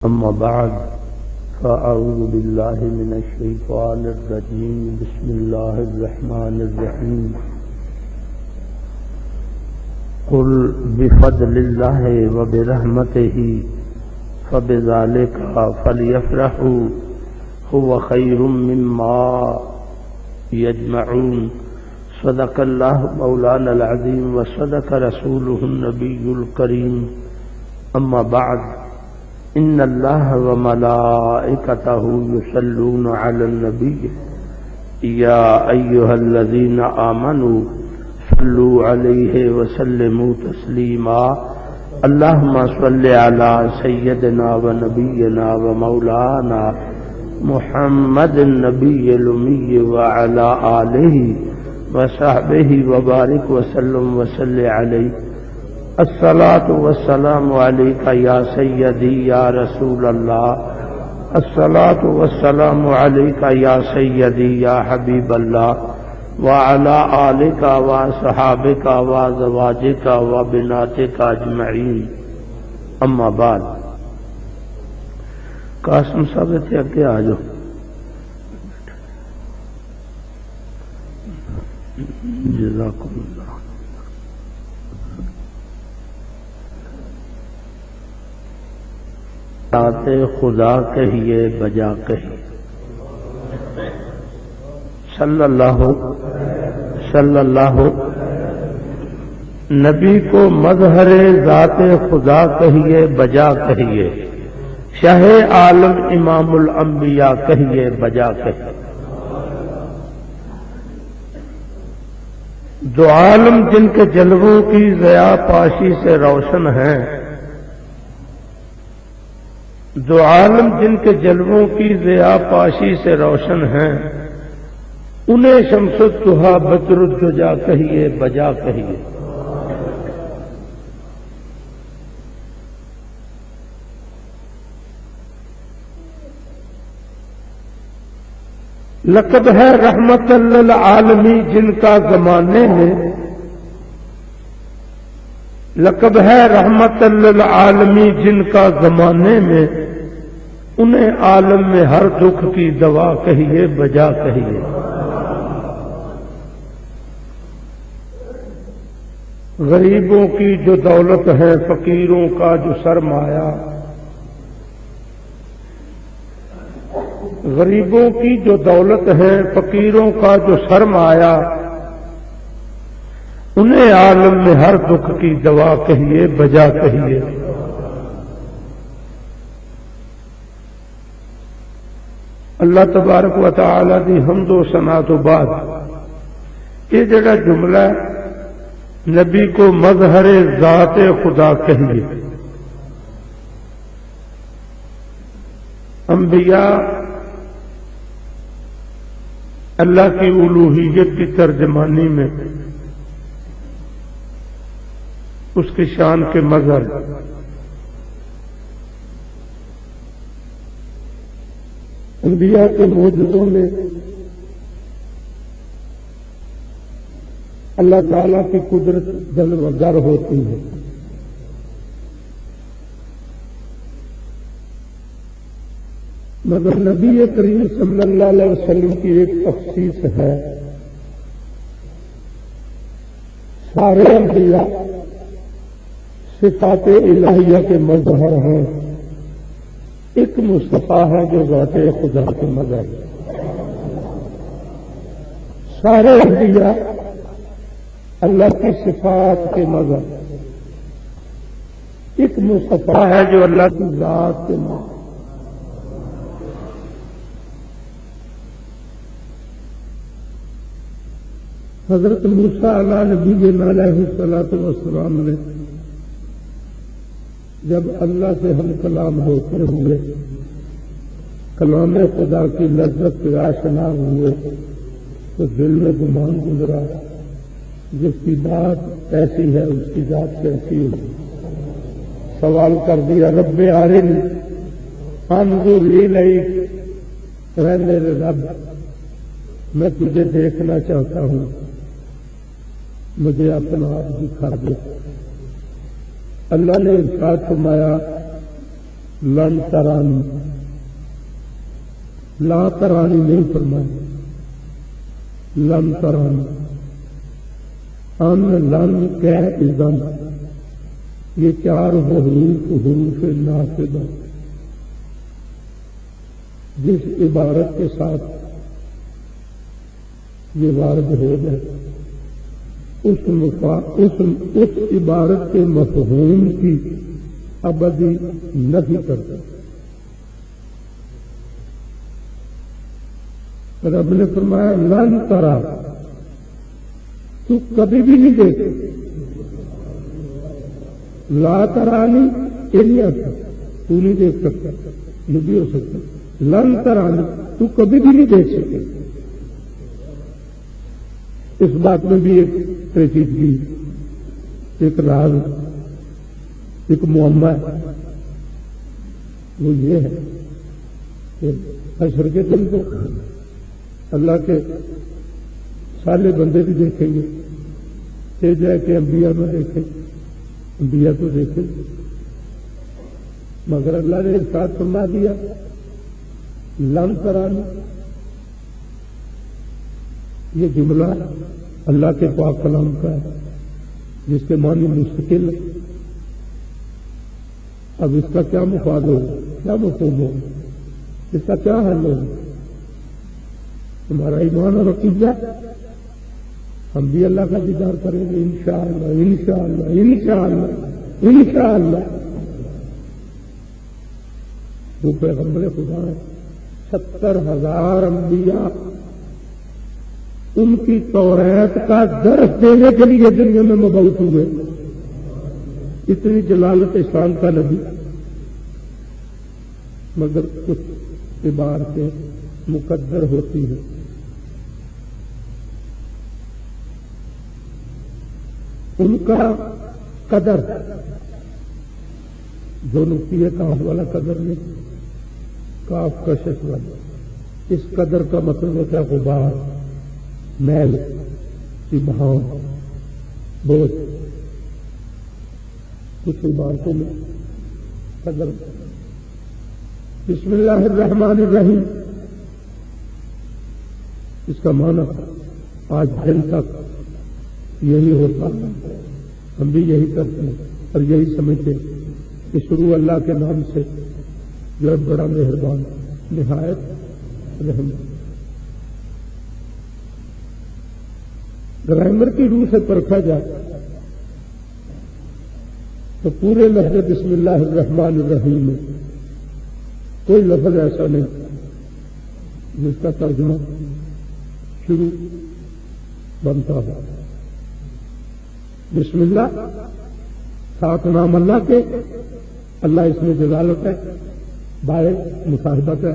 أما بعد فأعوذ بالله من الشيطان الرجيم بسم الله الرحمن الرحيم قل بفضل الله وبرحمته فبذلك فليفرحوا هو خير مما يجمعون صدق الله مولانا العظيم وصدق رسوله النبي الكريم أما بعد ان اللہ وملائکتہ یصلون علی النبی یا ایھا الذین آمنوا صلوا علیہ وسلموا تسلیما اللہم صل علی سیدنا ونبینا ومولانا محمد النبی الامی وعلی آلہ وصحبہ وبارک وسلم وصل علیہ الصلاة والسلام عليك يا سيدي يا رسول الله الصلاة والسلام عليك يا سيدي يا حبيب الله وعلى آلك وصحابك وزواجك وبناتك أجمعين أما بعد قاسم صاحب تھے اگے آ جاؤ جزاکم اللہ ذات خدا کہیے بجا کہیے صلی اللہ نبی کو مظہر ذات خدا کہیے بجا کہیے شاہ عالم امام الانبیاء کہیے بجا کہیے جو عالم جن کے جلووں کی ضیاء پاشی سے روشن ہیں جو عالم جن کے جلووں کی ضیاء پاشی سے روشن ہیں انہیں شمس الضحیٰ بدر الدجا کہیے بجا کہیے لقب ہے رحمت للعالمین جن کا زمانے میں لقب ہے رحمت للعالمین جن کا زمانے میں انہیں عالم میں ہر دکھ کی دوا کہیے بجا کہیے غریبوں کی جو دولت ہے فقیروں کا جو سرمایہ غریبوں کی جو دولت ہے فقیروں کا جو سرمایہ انہیں عالم میں ہر دکھ کی دوا کہیے بجا کہیے اللہ تبارک و تعالی دی حمد و ثنا تو بعد یہ جڑا جملہ ہے نبی کو مظہر ذات خدا کہیے انبیاء اللہ کی الوہیت کی ترجمانی میں اس کی شان کے مظہر انبیاء کے معجزوں میں اللہ تعالی کی قدرت جلوہ گر ہوتی ہے مگر نبی کریم صلی اللہ علیہ وسلم کی ایک تخصیص ہے سارے انبیاء صفات الہیہ کے مظہر ہیں ایک مصطفیٰ ہے جو ذات خدا کے مظہر ہے سارے انبیاء اللہ کی صفات کے مظہر ایک مصطفیٰ ہے جو اللہ کی ذات کے مظہر حضرت موسیٰ علیہ نبی علیہ الصلوۃ والسلام نے جب اللہ سے ہم کلام ہوتے ہوئے کلام خدا کی لذت سے آشنا ہوئے تو دل میں گمان گزرا جس کی بات ایسی ہے اس کی ذات کیسی ہوگی سوال کر دیا رب ارنی انظر الیک اے میرے رب میں تجھے دیکھنا چاہتا ہوں مجھے اپنا آپ دکھا دے اللہ نے ارشاد فرمایا لن ترانی، لا ترانی نہیں فرمایا، لن ترانی، ان لن کہ اذن، یہ چار حروف نافذہ جس عبارت کے ساتھ یہ وارد ہو جائے اس عبارت کے مفہوم کی ابدی نفی کرتا ہے۔ رب نے فرمایا لن ترا، تو کبھی بھی نہیں دیکھ، لا ترانی یہ نہیں آتا، تو نہیں دیکھ سکتا، یہ بھی ہو سکتا، لن ترانی تو کبھی بھی نہیں دیکھ سکتے۔ اس بات میں بھی ایک پیچیدگی، ایک راز، ایک معمہ ہے، وہ یہ ہے کہ حشر کے دن کو اللہ کے سارے بندے بھی دیکھیں گے، یہ جائے کہ انبیاء نہ دیکھیں، انبیاء تو دیکھیں، مگر اللہ نے ایک ساتھ فرما دیا لن ترانی۔ یہ جملہ اللہ کے پاک کلام کا ہے جس کے معنی مستقل ہے۔ اب اس کا کیا مفاد ہو، کیا مفہوم ہو، اس کا کیا حل ہو؟ تمہارا ایمان اور عقیدہ، ہم بھی اللہ کا دیدار کریں گے انشاءاللہ انشاءاللہ انشاءاللہ انشاءاللہ۔ وہ پیغمبر خدا ہے، 70,000 انبیاء ان کی توریت کا درس دینے کے لیے دنیا میں مبعوث ہوئے۔ اتنی جلالت شان کا نبی، مگر کچھ عبارتیں مقدر ہوتی ہیں۔ ان کا قدر جو نقطۂ کاف والا قدر نہیں، کاف کشش والا، اس قدر کا مطلب ہوتا ہے غبار، میل، ابہام، بوجھ۔ کچھ عبارتوں میں قدر۔ بسم اللہ الرحمن الرحیم، اس کا معنی آج دن تک یہی ہوتا، ہم بھی یہی کرتے ہیں اور یہی سمجھتے کہ شروع اللہ کے نام سے جو بڑا مہربان نہایت رحم۔ گرامر کی روح سے پرکھا جائے تو پورے لفظ بسم اللہ الرحمن الرحیم میں کوئی لفظ ایسا نہیں جس کا ترجمہ شروع بنتا ہو۔ بسم اللہ ساتھ نام اللہ کے، اللہ اس میں جلالت ہے، بائے مصاحبت ہے،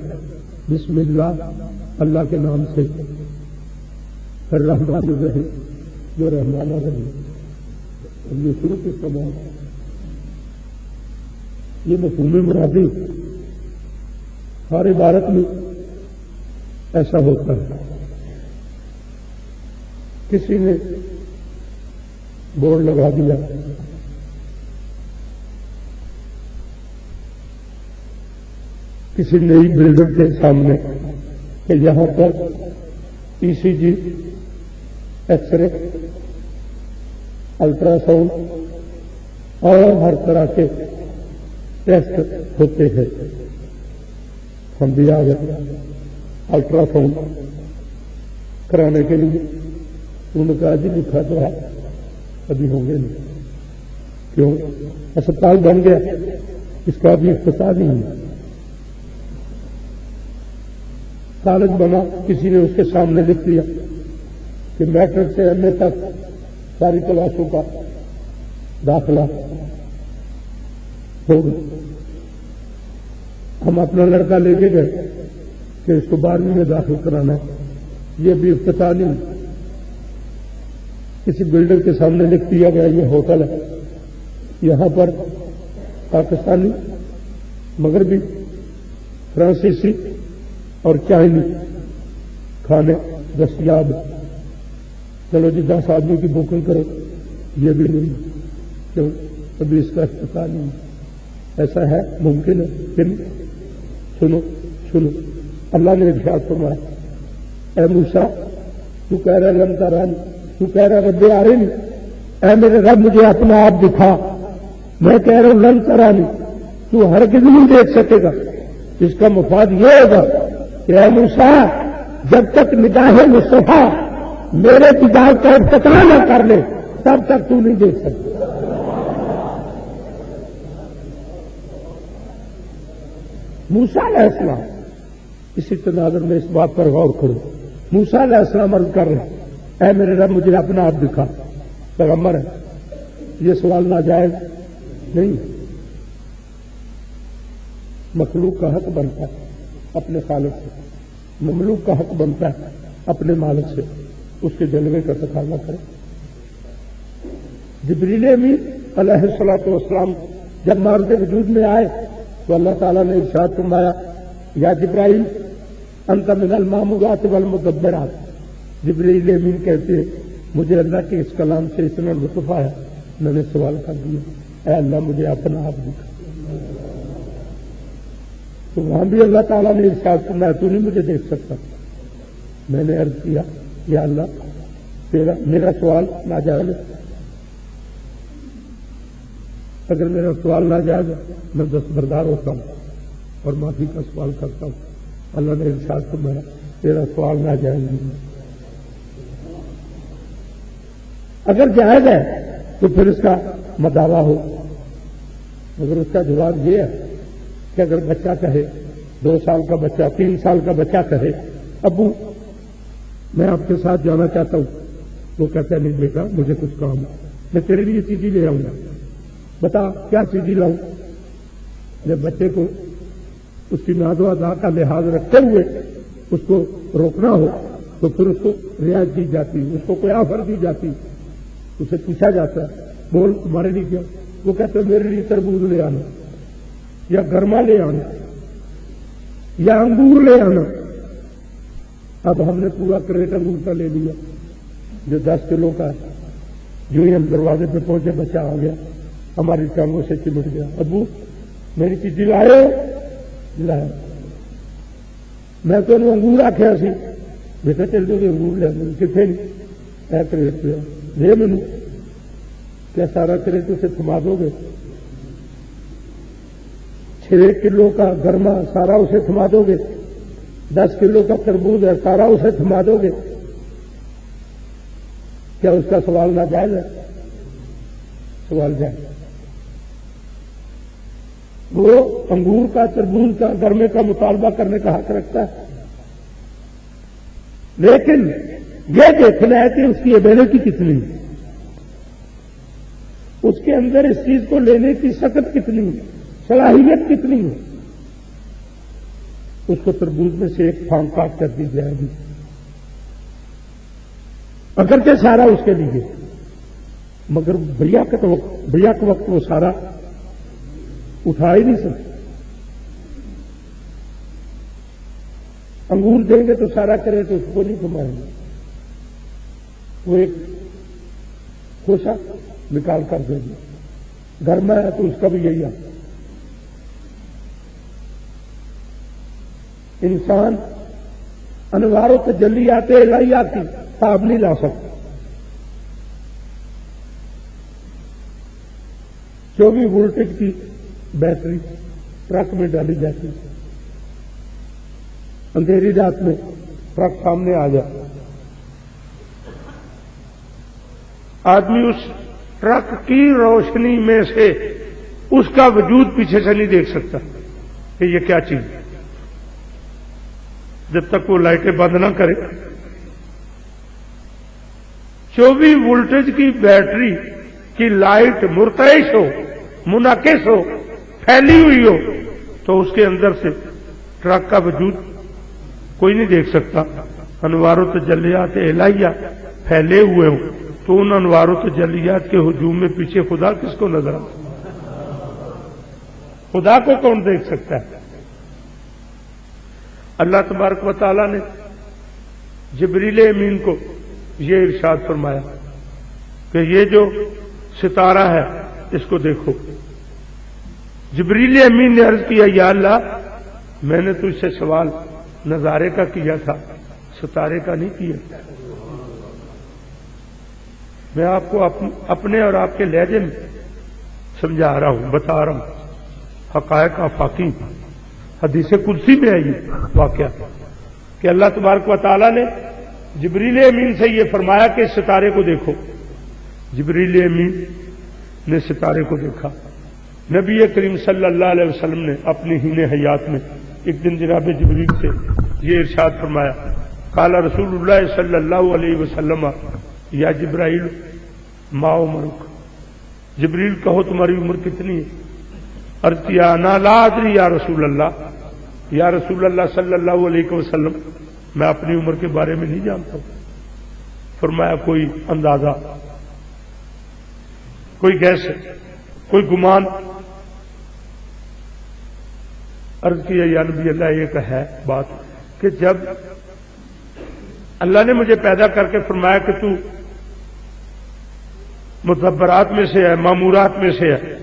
بسم اللہ اللہ کے نام سے، پھر رحمان الرحیم جو رحمان الرحیم، اب یہ شروع کس کا بات ہے؟ یہ مفہوم مرادی ہر عبارت میں ایسا ہوتا ہے۔ کسی نے بورڈ لگا دیا کسی نئی بلڈنگ کے سامنے کہ یہاں پر ای سی جی، ایکس رے، الٹرا ساؤنڈ اور ہر طرح کے ٹیسٹ ہوتے ہیں۔ ہم بھی آ گئے الٹرا ساؤنڈ کرانے کے لیے، انہوں نے کہا جی لکھا تو ہے ابھی ہوں گے نہیں۔ کیوں؟ اسپتال بن گیا، اس کا ابھی افتتاح نہیں ہے۔ کالج بنا، کسی نے اس کے سامنے لکھ دیا کہ میٹرک سے ایم اے تک ساری کلاسوں کا داخلہ ہوگا۔ ہم اپنا لڑکا لے کے گئے کہ اس کو 12ویں میں داخل کرانا ہے، یہ بھی افتتاح نہیں۔ کسی بلڈنگ کے سامنے لکھ دیا گیا یہ ہوٹل ہے، یہاں پر پاکستانی، مغربی، فرانسیسی اور چائنی کھانے دستیاب، چلو جی 10 آدمی کی بکنگ کرو، یہ بھی نہیں، کیوں؟ ابھی اس کا افتتاح نہیں۔ ایسا ہے ممکن ہے کہ نہیں؟ سنو سنو، اللہ نے ارشاد فرمایا اے موسیٰ تو کہہ رہا لن ترانی، تو کہہ رہا رب ارنی، اے میرے رب مجھے اپنا آپ دکھا. میں کہہ رہا ہوں لن ترانی، تو ہرگز نہیں دیکھ سکے گا. اس کا مفاد یہ ہوگا کہ اے موسیٰ جب تک نگاہ مصطفیٰ میرے دیدار کا ارتقا نہ کر لے تب تک تو نہیں دیکھ سکتا. موسیٰ علیہ السلام، اسی تناظر میں اس بات پر غور کرو. موسیٰ علیہ السلام عرض کر رہے ہیں اے میرے رب مجھے اپنا آپ دکھا. پیغمبر ہے، یہ سوال ناجائز نہیں. مخلوق کا حق بنتا ہے اپنے خالق سے، مملوک کا حق بنتا ہے اپنے مالک سے اس کے جلوے کا تقاضا کرے. جبریل امین علیہ الصلوۃ والسلام جب مارد وجود میں آئے تو اللہ تعالیٰ نے ارشاد فرمایا یا جبرائیل انت من المامورات والمدبرات. جبریل امین کہتے ہیں مجھے اللہ کے اس کلام سے اتنا لطف آیا میں نے سوال کر دیا اے اللہ مجھے اپنا آپ دکھا. تو وہاں بھی اللہ تعالیٰ نے ارشاد فرمایا تو نہیں مجھے دیکھ سکتا. میں نے عرض کیا یا اللہ میرا سوال ناجائز ہے، اگر میرا سوال ناجائز ہے میں دستبردار ہوتا ہوں اور معافی کا سوال کرتا ہوں. اللہ نے ارشاد فرمایا تیرا سوال ناجائز نہیں ہے. اگر جائز ہے تو پھر اس کا مداوع ہو. مگر اس کا جواب یہ ہے کہ اگر بچہ کہے 2 سال کا بچہ 3 سال کا بچہ کہے ابو میں آپ کے ساتھ جانا چاہتا ہوں، وہ کہتا ہے نہیں بیٹا مجھے کچھ کام ہے، میں تیرے لیے چیزیں لے آؤں گا. بتا کیا چیزیں لاؤں؟ جب بچے کو اس کی ناز و ادا کا لحاظ رکھتے ہوئے اس کو روکنا ہو تو پھر اس کو رعایت دی جاتی، اس کو کوئی آفر دی جاتی. اسے پوچھا جاتا ہے بول تمہارے لیے کیا؟ وہ کہتے ہیں میرے لیے تربوز لے آنا یا گرما لے آنا یا انگور لے آنا. اب ہم نے پورا کریٹ انگور کا لے لیا جو 10 کلو کا ہے. جو ہی ہم دروازے پہ پہنچے بچہ آ گیا ہماری ٹانگوں سے چمٹ گیا. ابو میری چیزیں لائے لایا میں تو انگور آخیا سی. بیٹا چل جو انگور لیا کتنے نہیں اے کریٹ لیا دے مینو. کیا سارا کریٹ اسے تھما دو گے؟ 6 کلو کا گرما سارا اسے تھما دو گے؟ 10 کلو کا تربوز ہے سارا اسے تھما دو گے؟ کیا اس کا سوال ناجائز ہے؟ سوال جائز. وہ انگور کا تربوز کا گرمے کا مطالبہ کرنے کا حق رکھتا ہے، لیکن یہ دیکھنا ہے کہ اس کی ایبلٹی کتنی ہے، اس کے اندر اس چیز کو لینے کی سخت کتنی ہے، صلاحیت کتنی ہے. اس کو تربوز میں سے ایک پھانگ کاٹ کر دی جائے گی اگرچہ سارا اس کے لیے، مگر بھیا کے وقت وہ سارا اٹھا ہی نہیں سکتا. انگور دیں گے تو سارا کرے تو اس کو نہیں گھمائیں گے. وہ ایک خوشا نکال کر دیں گے. گرما ہے تو اس کا بھی یہی ہے. انسان انوار و تجلیات الہیات کی تاب نہیں لا سکتا. 24 وولٹیج کی بیٹری ٹرک میں ڈالی جاتی، اندھیری رات میں ٹرک سامنے آ جائے، آدمی اس ٹرک کی روشنی میں سے اس کا وجود پیچھے سے نہیں دیکھ سکتا کہ یہ کیا چیز ہے جب تک وہ لائٹیں بند نہ کرے. 24 وولٹیج کی بیٹری کی لائٹ مرتعش ہو، منعکس ہو، پھیلی ہوئی ہو تو اس کے اندر سے ٹرک کا وجود کوئی نہیں دیکھ سکتا. انوار و تجلیات الہیہ پھیلے ہوئے ہوں تو ان انوار و تجلیات کے ہجوم میں پیچھے خدا کس کو نظر آتا؟ خدا کو کون دیکھ سکتا ہے؟ اللہ تبارک و تعالیٰ نے جبریل امین کو یہ ارشاد فرمایا کہ یہ جو ستارہ ہے اس کو دیکھو. جبریل امین نے عرض کیا یا اللہ میں نے تجھ سے سوال نظارے کا کیا تھا، ستارے کا نہیں کیا. میں آپ کو اپنے اور آپ کے لہجے میں سمجھا رہا ہوں، بتا رہا ہوں حقائق آفاقی. حدیث قدسی میں ہے یہ واقعہ کہ اللہ تبارک و تعالیٰ نے جبریل امین سے یہ فرمایا کہ ستارے کو دیکھو. جبریل امین نے ستارے کو دیکھا. نبی کریم صلی اللہ علیہ وسلم نے اپنی ہین حیات میں ایک دن جناب جبریل سے یہ ارشاد فرمایا، قال رسول اللہ صلی اللہ علیہ وسلم یا جبرائیل ما عمرک، جبریل کہو تمہاری عمر کتنی ہے؟ عرض کیا انا لا ادری یا رسول اللہ، یا رسول اللہ صلی اللہ علیہ وسلم میں اپنی عمر کے بارے میں نہیں جانتا. فرمایا کوئی اندازہ، کوئی گیس، کوئی گمان. عرض کیا یا نبی اللہ ایک ہے بات کہ جب اللہ نے مجھے پیدا کر کے فرمایا کہ تو مدبرات میں سے ہے، مامورات میں سے ہے.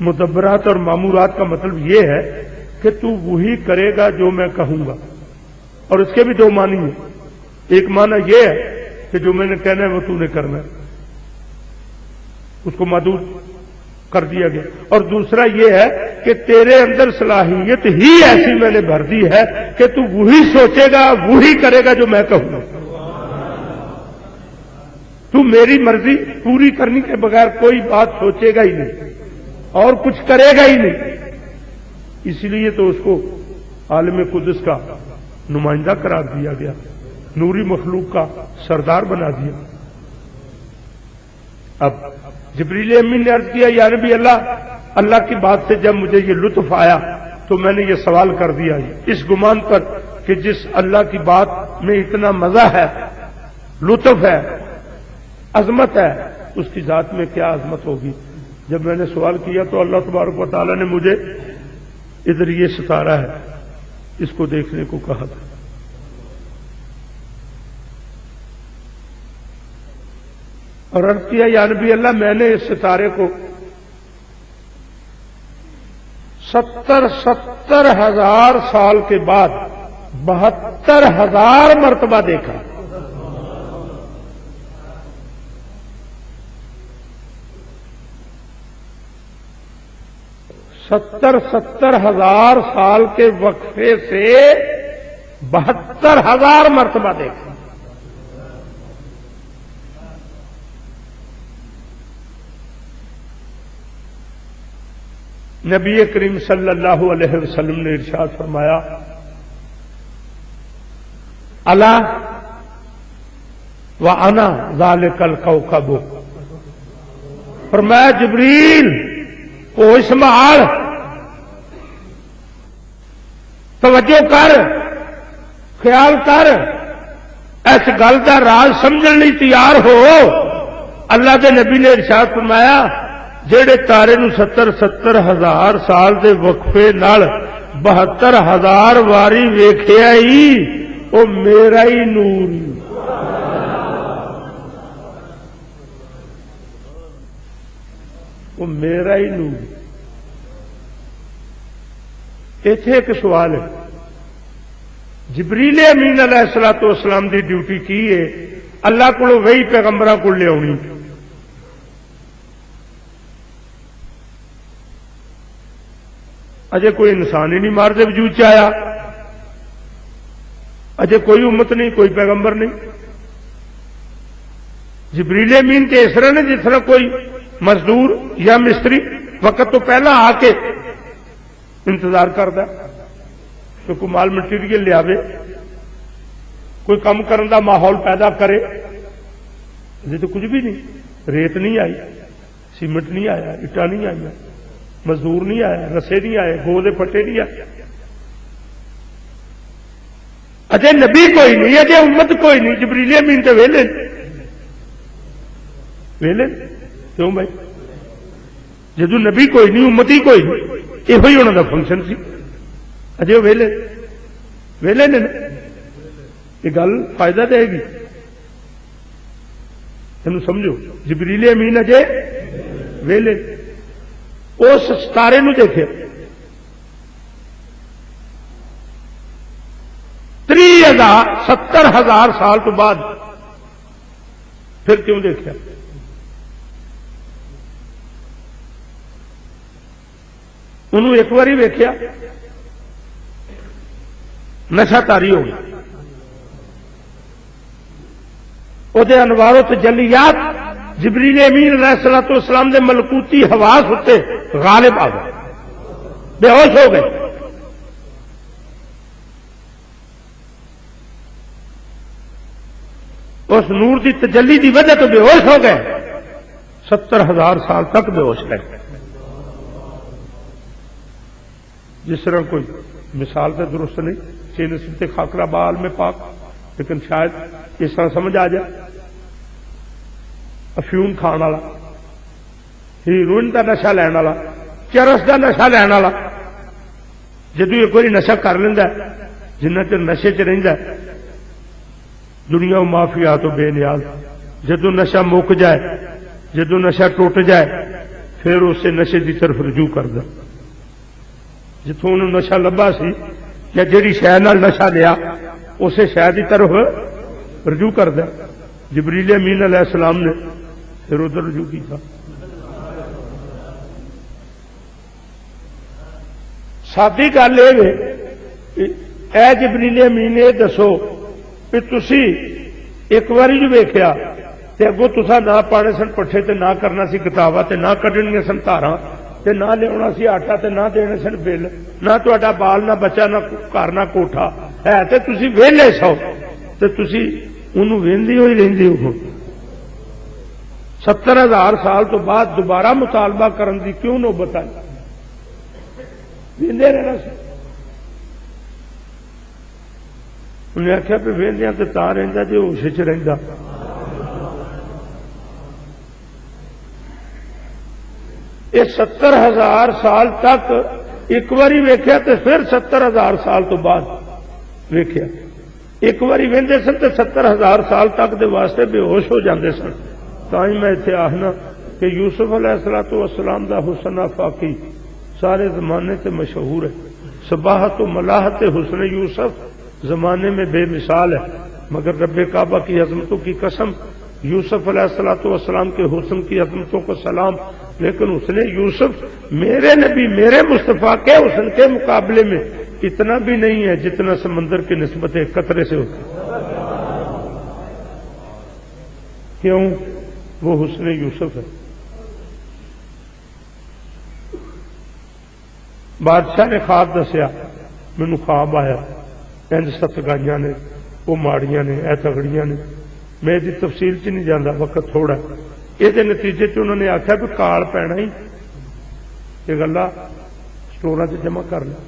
مدبرات اور مامورات کا مطلب یہ ہے کہ تو وہی کرے گا جو میں کہوں گا، اور اس کے بھی دو معنی ہیں. ایک معنی یہ ہے کہ جو میں نے کہنا ہے وہ تو نے کرنا ہے، اس کو معدود کر دیا گیا. اور دوسرا یہ ہے کہ تیرے اندر صلاحیت ہی ایسی میں نے بھر دی ہے کہ تو وہی سوچے گا، وہی کرے گا جو میں کہوں گا. تو میری مرضی پوری کرنے کے بغیر کوئی بات سوچے گا ہی نہیں اور کچھ کرے گا ہی نہیں. اسی لیے تو اس کو عالم قدس کا نمائندہ قرار دیا گیا، نوری مخلوق کا سردار بنا دیا. اب جبریل امین نے عرض کیا یا نبی اللہ، اللہ کی بات سے جب مجھے یہ لطف آیا تو میں نے یہ سوال کر دیا اس گمان پر کہ جس اللہ کی بات میں اتنا مزہ ہے، لطف ہے، عظمت ہے، اس کی ذات میں کیا عظمت ہوگی. جب میں نے سوال کیا تو اللہ تبارک و تعالیٰ نے مجھے ادھر یہ ستارہ ہے اس کو دیکھنے کو کہا تھا. اور عرض کیا یا نبی اللہ میں نے اس ستارے کو 70,000 سال کے بعد 72,000 مرتبہ دیکھا. 70,000 سال کے وقفے سے 72,000 مرتبہ دیکھا. نبی کریم صلی اللہ علیہ وسلم نے ارشاد فرمایا الا وانا ذالک الکوکب. فرمایا جبریل ہوش سنبھال، توجہ کر، خیال کر، اس گل کا راز سمجھنے لیے تیار ہو. اللہ کے نبی نے ارشاد فرمایا جہے تارے نو 70,000 سال دے وقفے نال 72,000 واری ویکھیا ہی وہ میرا ہی نور. وہ میرا ہی نور. ایتھے ایک سوال ہے، جبریل امین علیہ الصلوۃ والسلام دی ڈیوٹی کی ہے؟ اللہ کو وہی پیغمبراں کو لے آنی. اجے کوئی انسان ہی نہیں مارتے وجود چ آیا، اجے کوئی امت نہیں، کوئی پیغمبر نہیں. جبریل امین کے اس طرح نے جس طرح کوئی مزدور یا مستری وقت تو پہلا آ کے انتظار کرتا کہ کوئی مال مٹیریل لیا، کوئی کام کرنے کا ماحول پیدا کرے. اجے تو کچھ بھی نہیں، ریت نہیں آئی، سیمنٹ نہیں آیا، اٹا نہیں آئی، مزدور نہیں آیا، رسے نہیں آئے، گودے پٹے نہیں آئے. اجے نبی کوئی نہیں، اجے امت کوئی نہیں. جبریل امین تو ویلے کیوں بھائی؟ جدو نبی کوئی نہیں، امتی کوئی نہیں، یہ انہوں کا فنکشن سی. اجے ویلے نے یہ گل فائدہ دے گی. تینوں سمجھو جبریل امین اجے ویلے. اس ستارے نو دیکھے 70,000 سال تو بعد پھر کیوں دیکھا؟ انہوں ایک بار ویکھیا نشہ تاری ہو گیا، وہ انوار و تجلیات جبریل امین علیہ الصلوۃ والسلام دے ملکوتی حواس ہوتے غالب آ گئے، بے ہوش ہو گئے۔ اس نور دی تجلی دی وجہ تو بے ہوش ہو گئے، 70,000 سال تک بے ہوش رہے۔ جس طرح کوئی مثال سے درست نہیں، چین سنتے خاکرہ بال میں پاک، لیکن شاید اس طرح سمجھ آ جائے، افیون کھان والا، ہیروئن کا نشا لین والا، چرس کا نشا لین والا جدو ایک بار نشا کر لینا جنہ چر نشے چ رہتا دنیا مافیا تو بے نیاز، جدو نشا مک جائے، جدو نشا ٹوٹ جائے، پھر اسے نشے کی طرف رجوع کردا، جتوں انہوں نشا لبا سی یا جیڑی شے نال نشا لیا اسے شے کی طرف رجوع کردا۔ جبریل امین علیہ السلام نے پھر ادھر رجوع کیا۔ سادی گل یہ اے جبریل امین یہ دسو کہ تسی ایک باری جو ویکھیا تے اگوں تساں نہ پانے سن پٹھے تے نہ کرنا سی کتاباں تے نہ کڈنیاں سن تاراں تے نہ لیا سی آٹا تے نہ دینے سن بل، نہ تہاڈا بال نہ بچہ نہ گھر نہ کوٹھا ہے تے تسی ویلے سو تے تسی انہوں ویندی ہوئی رہندی ہو۔ 70,000 سال تو بعد دوبارہ مطالبہ کرن دی کیوں نوبت آئی؟ ویندے رہنا سی۔ انہیں آخیا بھی ویندیاں تے تاں رہندا جے ہوش وچ رہندا۔ یہ 70,000 سال تک ایک باری ویکھیا تے پھر 70,000 سال تو بعد ویکھیا۔ ایک باری ویندے سن تے 70,000 سال تک دے واسطے بے ہوش ہو جاندے سن۔ تائیں میں اتنے آخنا کہ یوسف علیہ الصلوۃ والسلام دا حسن آفاقی سارے زمانے تے مشہور ہے۔ صباحت و ملاحت حسن یوسف زمانے میں بے مثال ہے، مگر رب کعبہ کی عظمتوں کی قسم یوسف علیہ الصلوۃ والسلام کے حسن کی عظمتوں کو سلام، لیکن حسن یوسف میرے نبی میرے مصطفیٰ کے حسن کے مقابلے میں اتنا بھی نہیں ہے جتنا سمندر کی نسبت ایک قطرے سے ہوتا ہے۔ کیوں؟ وہ حسن یوسف ہے۔ بادشاہ نے خواب دسیا، مینوں خواب آیا، انج ست گائیاں نے، وہ ماڑیاں نے، اے تگڑیاں نے، میں دی تفصیل چ نہیں جانا، وقت تھوڑا ہے۔ یہ نتیجے چ انہوں نے آخیا بھی کال پینا ہی، یہ گلا سٹوراں چ جمع کر لیا،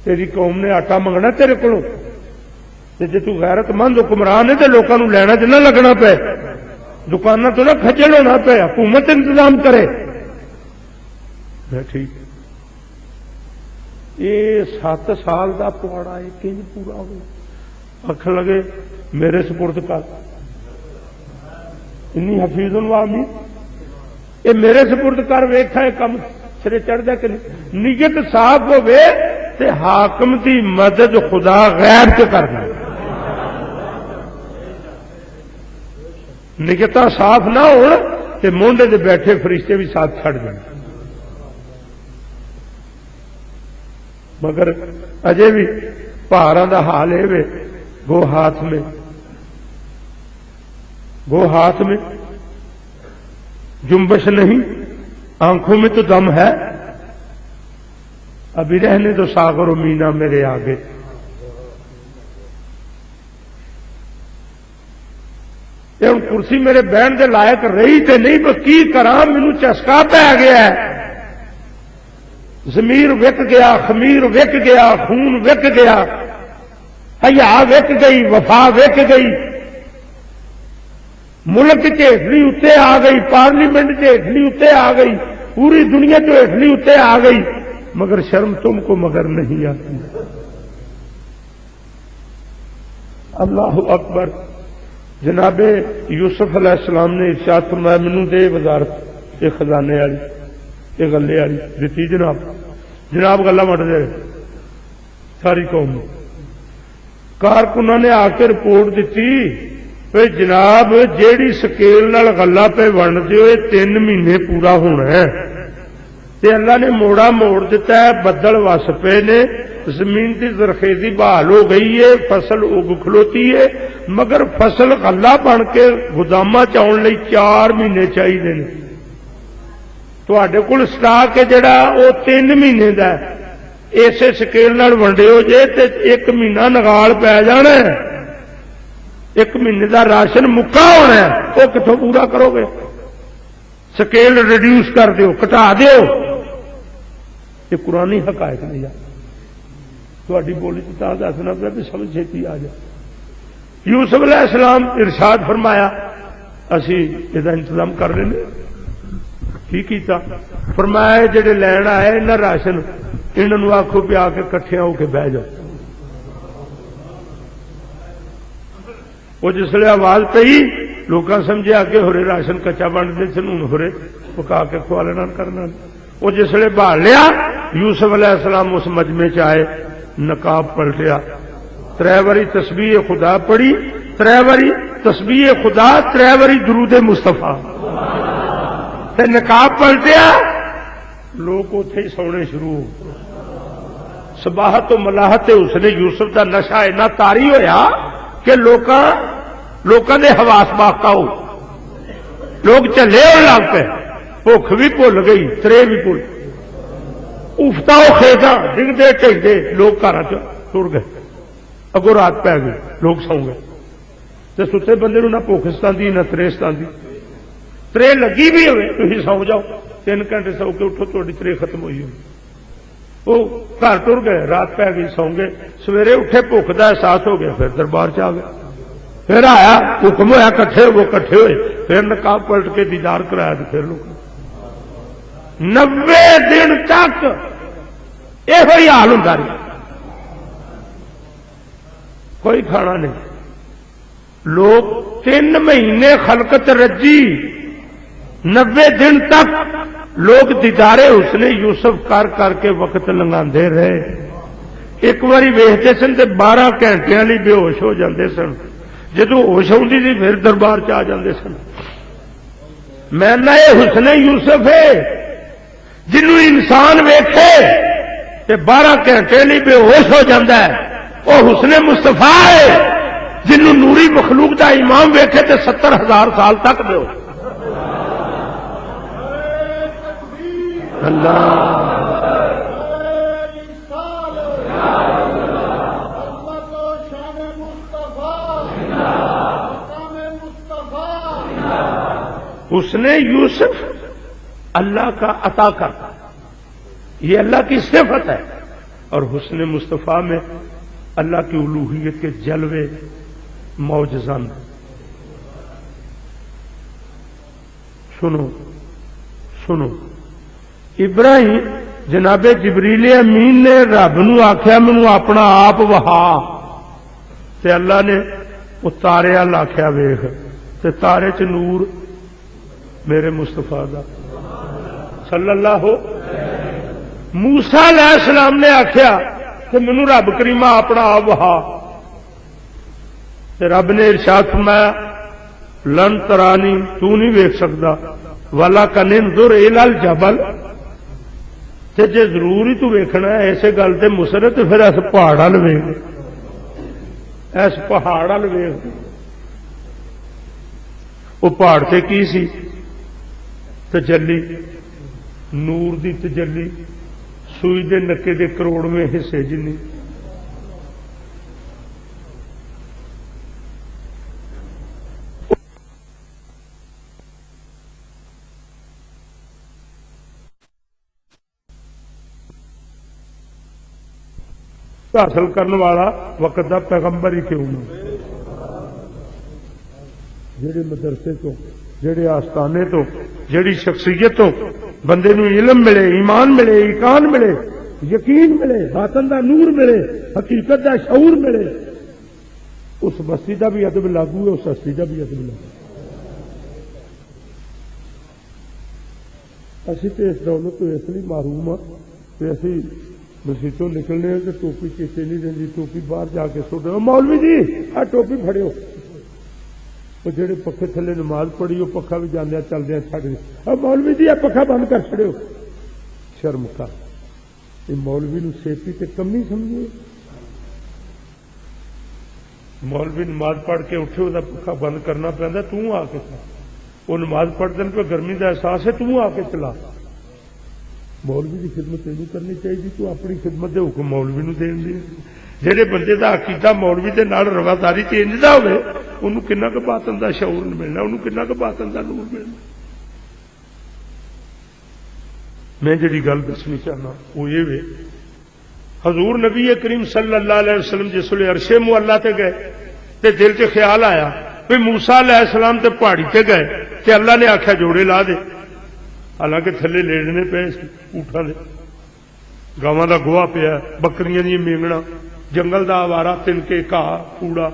تیری قوم نے آٹا منگنا تیرے کو، جی تو غیرت مند حکمران ہے تو لوگوں کو لینا چ نہ لگنا پے، دکانوں تو نہ کھجل ہونا پے، حکومت انتظام کرے۔ ٹھیک ہے، یہ 7 سال کا پواڑا یہ کنج پورا ہو، آخر لگے میرے سپرد کر، انی حفیظ الوامی، یہ میرے سپرد کر، ویکھا یہ کم سرے چڑھتا کہ نیت صاف ہوے تے حاکم دی مدد خدا غیر سے کرنا، نیتاں صاف نہ ہو تے مونڈے دے بیٹھے فرشتے بھی ساتھ چھڑ جائیں۔ مگر اجے بھی پہاڑاں دا حال ہے وے، گو ہاتھ میں، گو ہاتھ میں جنبش نہیں، آنکھوں میں تو دم ہے، ابھی رہنے دو ساغر و مینا میرے آگے۔ ہوں کرسی میرے بہن دے لائق رہی تے نہیں، بس کی کراں، مینوں چسکا پی گیا ہے، ضمیر وک گیا، خمیر وک گیا، خون وک گیا، حیا وک گئی، وفا وک گئی، ملک ہیٹلی اتنے آ گئی، پارلیمنٹ ہیٹلی اتنے آ گئی، پوری دنیا ہیٹلی اتنے آ گئی، مگر شرم تم کو مگر نہیں آتی۔ اللہ اکبر۔ جناب یوسف علیہ السلام نے ارشاد فرمایا، مینوں دے وزارت یہ خزانے والی، یہ گلے والی دیتی جناب جناب گلا وٹتے رہے ساری قوم نے. کارکنوں نے آ کے رپورٹ دیتی بھائی جناب جیڑی سکیل نال گلا پہ ونڈتے ہو 3 مہینے پورا ہونا ہے تے اللہ نے موڑا موڑ دیتا ہے. بدل وس پے نے زمین کی زرخیزی بحال ہو گئی ہے فصل اگ کھلوتی ہے مگر فصل غلہ بن کے گوداماں چاؤن لئی 4 مہینے چاہیے نے. تواڈے کول سٹاک ہے جڑا وہ 3 مہینے دا ہے اسے سکیل نال ونڈے ہو جے تے 1 مہینہ نگال پی جانا ہے 1 مہینے دا راشن مکا ہونا ہے وہ کتوں پورا کرو گے. سکیل ریڈیوس کر دیو گھٹا دیو. یہ قرآنی حقائق نہیں یار تھوڑی بولی تو دسنا پیا بھی سمجھ چھتی آ جائے. یوسف علیہ السلام ارشاد فرمایا اسی یہ انتظام کر رہے ہیں. کی کیتا فرمایا جڑے لین آئے انہاں راشن انہوں آخو پہ آ کے کٹھے ہو کے بہ جاؤ. وہ جسے آواز پی لوگ سمجھے آگے ہورے راشن کچا بنتے سن ہوں ہورے پکا کے کھوا لینا کرنا. وہ جسے بہال لیا یوسف علیہ السلام اس مجمے چ آئے نقاب پلٹیا 3 باری تسبیح خدا پڑھی 3 باری تسبیح خدا 3 باری درود مصطفیٰ تے نقاب پلٹیا. لوگ اتے ہی سونے شروع ہو. سباہت و ملاحت اس نے یوسف کا نشا اینا تاری ہویا کہ لوکاں دے حواس باقا ہو لوگ چلے ہو لگ پے بھوک بھی بھول گئی ترے بھی بھول افتا وہ کھیتا ڈگتے ٹھیکتے لوگ گھر تر گئے. اگوں رات پی گئی لوگ سو گئے تو ستے بندے نہ بھوک ستاندی نہ ترے ستاندی. ترے لگی بھی ہوئے تھی سو جاؤ 3 گھنٹے سو کے اٹھو تھوڑی ترے ختم ہوئی ہوئی. وہ گھر ٹر گئے رات پی گئی سو گئے. سویرے اٹھے بھوک کا احساس ہو گیا پھر دربار چ آ گئے. پھر آیا حکم ہوا کٹھے وہ کٹھے ہوئے پھر نقاب پلٹ کے دیدار کرایا تو پھر لوگ 90 دن تک یہ حال ہوتا رہا. کوئی کھانا نہیں. لوگ 3 مہینے خلقت رجی 90 دن تک لوگ دیدارے اس نے یوسف کر کر کے وقت لنگاندے رہے. ایک باری ویختے سن تو 12 گھنٹے لی بے ہوش ہو جاندے سن. جدو ہوش آتی تھی پھر دربار چ آ جاندے سن. میں نہ یہ حسن یوسف ہے جنوں انسان ویکھے تے 12 گھنٹے لی بے ہوش ہو جاتا ہے. وہ حسن مصطفیٰ ہے جنوں نوری مخلوق دا امام ویکھے تے 70,000 سال تک بے ہوش. اللہ حسن یوسف اللہ کا عطا کرتا یہ اللہ کی صفت ہے. اور حسن مصطفیٰ میں اللہ کی الوہیت کے جلوے معجزان. سنو ابراہیم جناب جبریل امین نے رب نو آخیا مینوں اپنا آپ وہا تے اللہ نے وہ تارے وال آخیا ویخ تے تارے چ نور میرے مصطفیٰ دا صلی اللہ ہو. موسیٰ علیہ السلام نے آخیا کہ مینوں رب کریمہ اپنا آپ وہا تے رب نے ارشاد فرمایا لن ترانی تو نہیں ویکھ سکتا ولکن انظر الی الجبل تے جے ضروری تو ویکھنا ہے ایسے گل تے مسرت پھر اس پہاڑ وال ویکھ اس پہاڑ وال ویکھ. وہ پہاڑ تے کی سی تجلی نور دی تجلی سوئی دے نکے دے کروڑویں حصے جنی. حاصل کرنے والا وقت دا پیغمبر ہی کیوں نہ. جڑے مدرسے تو جڑے آستانے تو جڑی شخصیت تو بندے نو علم ملے ایمان ملے ایقان ملے یقین ملے باطن دا نور ملے حقیقت دا شعور ملے اس بستی دا بھی ادب لاگو ہے اس ہستی دا بھی ادب لاگو. اسی تو اس دولت تو اس لیے محروم ہاں کہ اسی مسیتوں نکلنے ہیں کہ ٹوپی چیچے نہیں رہی، ٹوپی باہر جا کے سٹ رہے مولوی جی آ ٹوپی پھڑیو، وہ جہے پکھے تھلے نماز پڑھی وہ پکھا بھی جانے چلدیا چھڈ گئے، مولوی جی آ پکھا بند کر چھڑیو، شرم کر، یہ مولوی نو سیپی تے کمی سمجھے، مولوی نماز پڑھ کے اٹھے وہ پکھا بند کرنا پہنتا، تو آ کے وہ نماز پڑھ دن پہ گرمی کا احساس ہے، تو آ کے چلا، مولوی کی خدمت نہیں کرنی چاہیے، تو اپنی خدمت دے حکم مولوی نو دین دے، جہے بندے کا عقیدہ مولوی دے نال رواداری چینج دا ہوئے انہوں کنا کا باطن دا شعور ملنا، انہوں کنا کا باطن دا نور ملنا۔ میں جڑی گل دسنی چاہنا وہ یہ وے، حضور نبی کریم صلی اللہ علیہ وسلم جس ویلے عرش معلا تے گئے تے دل چ خیال آیا بھی موسیٰ علیہ السلام تے پہاڑی تے گئے تے اللہ نے آخیا جوڑے لا دے، حالانکہ تھلے لیڑنے پے اونٹاں دے، گاواں دا گوہا پیا، بکریاں دی مینگنا، جنگل دا آوارہ تنکے گھاہ کوڑا،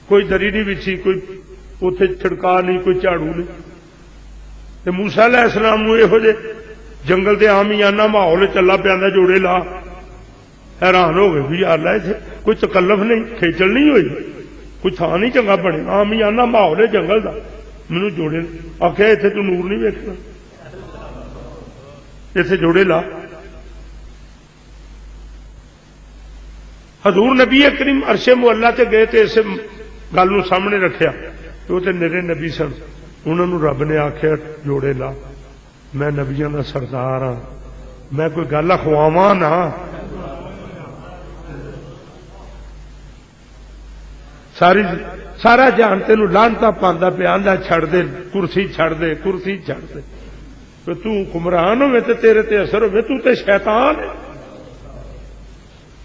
کوئی دری نہیں بچھی، کوئی اوتھے چھڑکا نہیں، کوئی جھاڑو نہیں، تے موسیٰ علیہ السلام نو یہو جے جنگل دے عامیانہ ماحول چلا پیا جوڑے لا، حیران ہو گئے بھی یار اتنے کوئی تکلف نہیں، کھیچل نہیں ہوئی، کوئی تھان نہیں چنگا بنے، عامیانہ ماحول ہے جنگل دا، مینوں جوڑے آخیا اتنے تو نور نہیں ویکھنا، اتنے جوڑے لا۔ حضور نبی کریم عرش معلا تے گئے تے اس گل نو سامنے رکھیا، وہ تے میرے نبی سن، انہوں نے رب نے آخیا جوڑے لا، میں نبیاں دا سردار ہاں، میں کوئی گل اخواواں نہ، سارا جان تینوں لانتا پاندا پیا، آندا چھڑ دے کرسی، چھڑ دے کرسی، چھڑ دے، تو حکمران ہوے تے تیرے تے اثر ہوے، تو تے شیطان ہے۔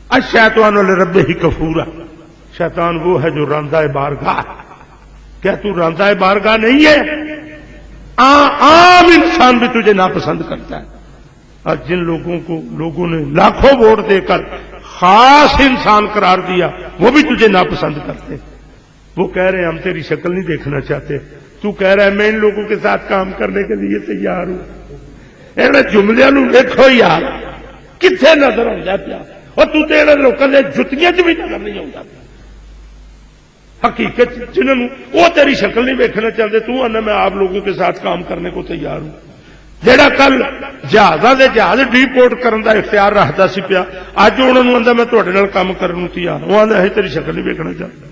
الشیطان لربہ کفورا، شیطان وہ ہے جو راندہ بارگاہ، کیا تو راندہ بارگاہ نہیں ہے؟ عام انسان بھی تجھے ناپسند کرتا ہے، اور جن لوگوں نے لاکھوں ووٹ دے کر خاص انسان قرار دیا وہ بھی تجھے ناپسند کرتے، وہ کہہ رہے ہیں ہم تیری شکل نہیں دیکھنا چاہتے، تو کہہ رہا ہے میں ان لوگوں کے ساتھ کام کرنے کے لیے تیار ہوں۔ انہیں جملے نو دیکھو یار کتنے نظر آتا پیا، اور تو لوگوں نے جتیاں چ بھی نظر نہیں آتا، حقیقت جنہوں وہ تیری شکل نہیں دیکھنا چاہتے، تو آنا میں آپ لوگوں کے ساتھ کام کرنے کو تیار ہوں۔ جہاں کل جہازاں دے جہاز ڈیپورٹ کرنے کا اختیار رکھتا سی پیا، اج انہوں نے آتا میں تھوڑے نال کام کرنے تیار، وہ آتا ہے تیری شکل نہیں دیکھنا چاہتا۔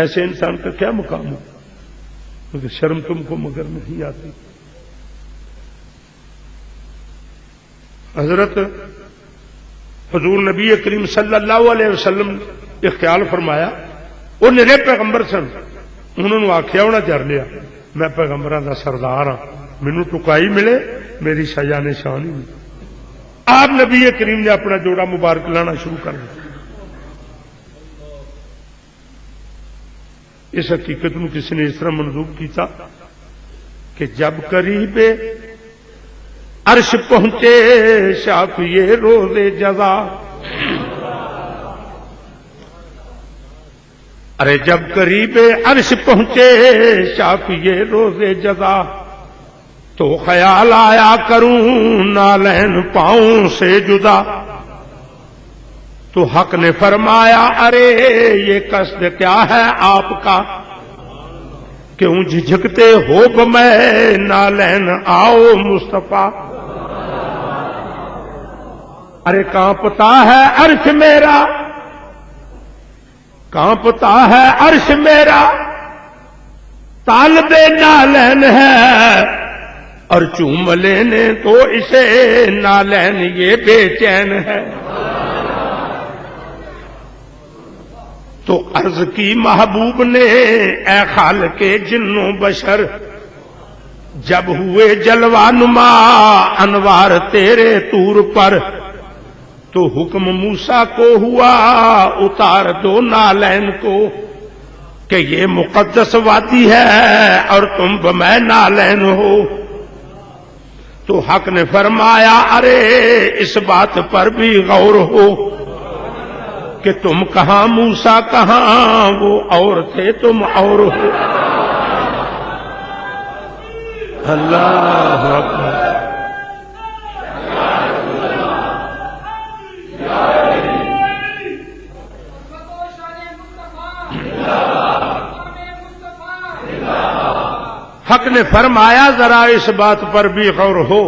ایسے انسان کا کیا مقام ہے؟ کیونکہ شرم تم کو مگر نہیں آتی۔ حضرت حضور نبی کریم صلی اللہ علیہ وسلم نے خیال فرمایا، وہ نرے پیغمبر سن، انہوں نے آخیا انہیں جر لیا میں پیغمبراں دا سردار ہاں، مینوں ٹکائی ملے میری سزا نشان ہی نہیں۔ آپ نبی کریم نے اپنا جوڑا مبارک لانا شروع کر دیا۔ اس حقیقت نو کسی نے اس طرح منسوب کیتا کہ جب قریب عرش پہنچے شافیے روز جزا، ارے جب قریب عرش پہنچے شافیے روز جزا، تو خیال آیا کروں نالین پاؤں سے جدا، تو حق نے فرمایا ارے یہ قصد کیا ہے آپ کا، کیوں جھجکتے ہو میں نالین آؤ مصطفیٰ، ارے کانپتا ہے عرش میرا، کانپتا ہے عرش میرا، طالب نالین ہے، اور چوم لینے تو اسے نالین یہ بے چین ہے۔ تو عرض کی محبوب نے اے خالق جنوں بشر، جب ہوئے جلوہ نما انوار تیرے طور پر، تو حکم موسیٰ کو ہوا اتار دو نالین کو، کہ یہ مقدس وادی ہے اور تم بمیں نالین ہو۔ تو حق نے فرمایا ارے اس بات پر بھی غور ہو، کہ تم کہاں موسیٰ کہاں، وہ اور تھے تم اور ہو۔ اللہ اکبر. حق نے فرمایا ذرا اس بات پر بھی غور ہو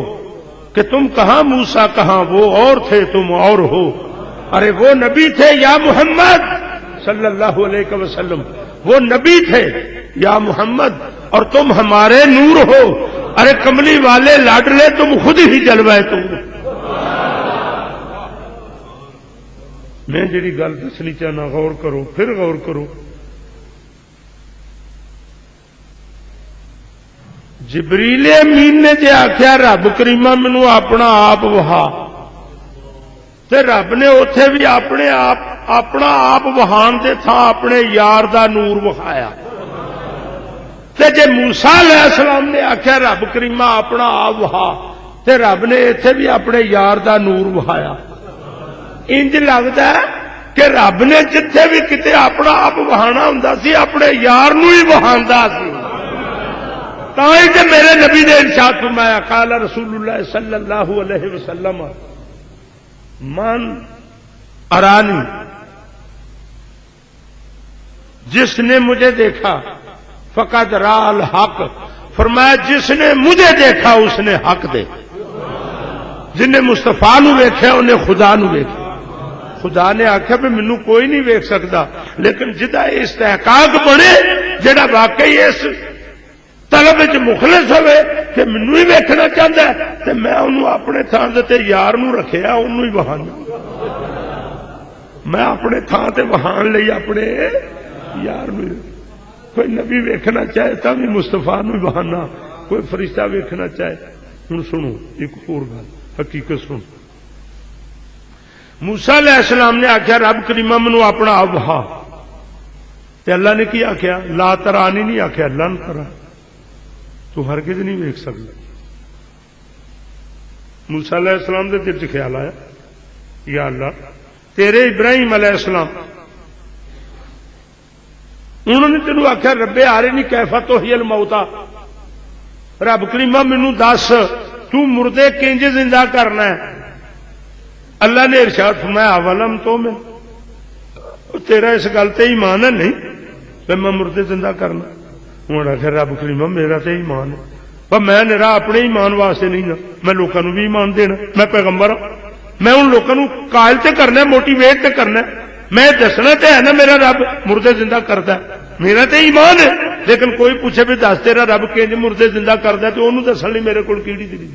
کہ تم کہاں موسیٰ کہاں وہ اور تھے تم اور ہو. ارے وہ نبی تھے یا محمد صلی اللہ علیہ وسلم، وہ نبی تھے یا محمد، اور تم ہمارے نور ہو. ارے کملی والے لاڈلے تم خود ہی جلوے تم. میں جڑی گل دسنی چاہنا غور کرو، پھر غور کرو. جبریل امین نے جے آخیا رب کریمہ مینوں اپنا آپ وہا، تے رب نے اوتھے بھی اپنے آپ اپنا آپ وہان دے تھا اپنے یار دا نور وہایا. تے جے موسیٰ علیہ السلام نے آخیا رب کریمہ اپنا آپ وہا، تے رب نے ایتھے بھی اپنے یار دا نور وہایا. انج لگتا ہے کہ رب نے جتھے بھی کتے اپنا آپ وہانا ہوندا سی اپنے یار نو ہی وہاندا سی. تاں کہ میرے نبی نے ارشاد فرمایا قال رسول اللہ صلی اللہ علیہ وسلم من ارانی، جس نے مجھے دیکھا فقد را الحق، فرمایا جس نے مجھے دیکھا اس نے حق دے. جن نے مصطفیٰ نو ویکھیا انہیں خدا نو ویکھیا. خدا نے آخیا بھی مینوں کوئی نہیں ویکھ سکتا، لیکن جدا استحقاق بنے جڑا واقعی اس طلب وچ مخلص ہوئے کہ مینوں ہی ویکھنا چاہتا ہے تے میں انہوں اپنے تھان تے یار نو رکھیا انہوں ہی وہانا. میں اپنے تھان تے وہان لئی اپنے یار نو. کوئی نبی ویکھنا چاہے تا بھی مصطفیٰ نو ہی وہانا، کوئی فرشتہ ویکھنا چاہے. ہن سنو ایک اور گل حقیقت سن. موسیٰ علیہ السلام نے آخیا رب کریمہ مینوں اپنا آپ وہا، تے اللہ نے کی آخیا لا ترانی نہیں آخیا لن ترا، تو ہرگز نہیں ویکھ سکتا. موسیٰ علیہ السلام دے دل چ خیال آیا یا اللہ تیرے ابراہیم علیہ السلام انہوں نے تینوں آخیا ربے ارنی کیف تحیی الموتى، رب کریمہ مینوں دس تو مردے کنج زندہ کرنا ہے. اللہ نے ارشاد فرمایا اولم تو میں تیرا اس گل تے ایمان ہے نہیں کہ میں مردے زندہ کرنا. ہوں آخر رب کریمہ میرا تے ایمان ہے، پر میں میرا اپنے ایمان واسطے نہیں نا، میں لوگوں بھی ایمان دینا. میں پیغمبر ہوں، میں ان لوگوں قائل تے کرنا، موٹیویٹ تے کرنا. میں دسنا تے ہے نا میرا رب مردے زندہ کرتا ہے، میرا تے ایمان ہے. لیکن کوئی پوچھے بھی دس تیرا رب کنج مردے زندہ کرتا ہے تو انہوں دسن لی میرے کو کیڑی دلی.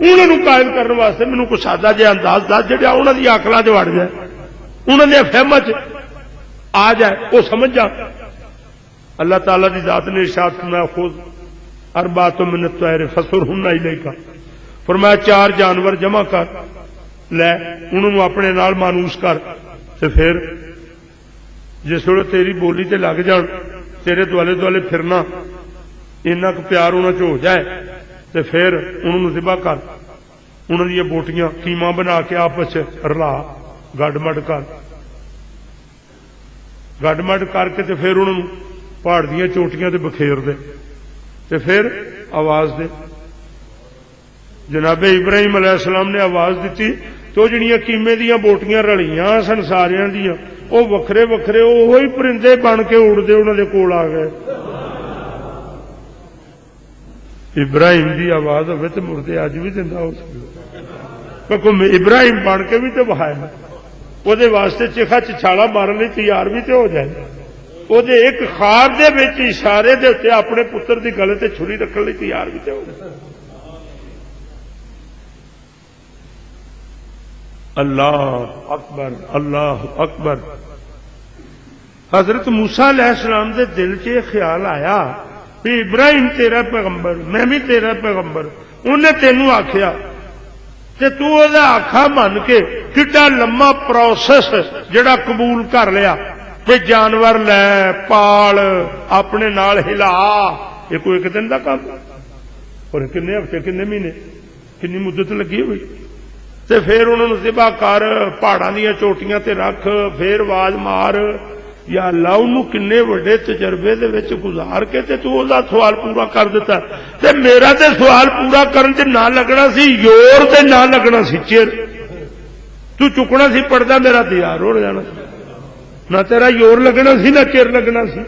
انہوں قائل کرنے واسطے مینوں کوئی سادہ جہا انداز دس جہاں انہوں کی اکلاں چ وڑ جائے، انہوں نے فہماں چ آ جائے، وہ سمجھ جا. اللہ تعالیٰ کی ذات نے ارشاد فرمایا خود اربعۃ من الطیر فصرہن الیک، فرمایا 4 جانور جمع کر لے انہوں اپنے نال مانوس کر، تے پھر جس ویلے تیری بولی تے لگ جان تیرے دوالے دوالے پھرنا اینا کو پیار انہوں چ ہو جائے تے پھر انہوں ذبح کر. انہوں نے بوٹیاں کیما بنا کے آپس رلا گڈ مڈ کر کے تے پھر انہوں پہاڑ دیا چوٹیاں تے بکھیر دے تے پھر آواز دے. جناب ابراہیم علیہ السلام نے آواز دیتی تو جڑیاں کیمے دیا بوٹیاں رلیاں سن ساریاں دیا وہ وکھرے وکھرے وہی پرندے بن کے اڑتے انہوں نے کول آ گئے. ابراہیم دی آواز ہوئے تو مردے اج بھی زندہ ہو سکتے. ابراہیم بن کے بھی تو بہایا وہ واسطے چیخا چچھاڑا مارن لی تیار بھی تو ہو جائے. وہ ایک خار دے وچ اشارے دے اتنے اپنے پتر دی گلے تے چھری رکھنے لی تیار بھی تو ہو جائے. اللہ اکبر اللہ اکبر. حضرت موسیٰ علیہ السلام دے دل چ خیال آیا بھی ابراہیم تیرا پیغمبر میں بھی تیرا پیغمبر، انہیں تینوں آخیا تے تو او دا آکھا من کے کڈا لمبا پروسیس جڑا قبول کر لیا کہ جانور لے پال اپنے نال ہلا. یہ کوئی ایک دن دا کام اور کنے ہفتے کنے مہینے کنی مدت لگی ہوئی. تے پھر انہوں نے ذبح کر پہاڑاں دیا چوٹیاں تے رکھ پھر آواز مار یا اللہ انہوں کنے وڈے تجربے دے وچ گزار کے تے تو دا سوال پورا کر دیتا تے میرا تے سوال پورا کرن تے نہ لگنا سی یور تے نہ لگنا سی چیر تو چکنا سی پڑھدا میرا تیار ہو جانا نہ تیرا یور لگنا سی نہ چیر لگنا سی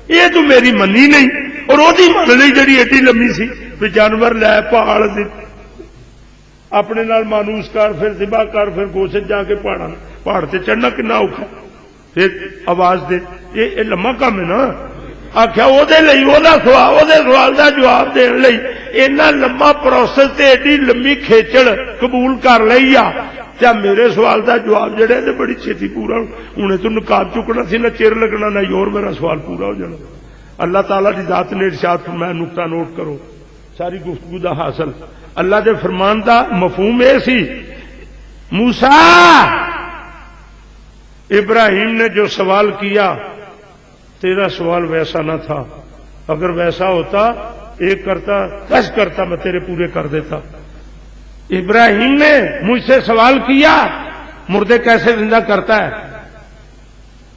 یہ تو میری منی نہیں اور وہ من لی جڑی ایڈی لمبی سی بھی جانور لے پہاڑ اپنے نال مانوس کر پھر ذبح کر پھر گوشت جا کے پہاڑ سے چڑھنا کنا اوکھا پھر آواز دے یہ لمبا کام ہے نا آخیا وہ سوال کا جواب دین لئی اینا لمبا پروسیس تے ایڈی لمبی کھیچڑ قبول کر لئی آ کیا میرے سوال کا جواب جڑے تے بڑی چھتی پورا انہیں تو نقاب چکنا سی نہ چیر لگنا نہ یور میرا سوال پورا ہو جانا اللہ تعالیٰ کی ذات نے ارشاد فرمایا نقطہ نوٹ کرو ساری گفتگو دا حاصل اللہ دے فرمان دا مفہوم یہ سی موسیٰ ابراہیم نے جو سوال کیا تیرا سوال ویسا نہ تھا اگر ویسا ہوتا ایک کرتا 10 کرتا میں تیرے پورے کر دیتا ابراہیم نے مجھ سے سوال کیا مردے کیسے زندہ کرتا ہے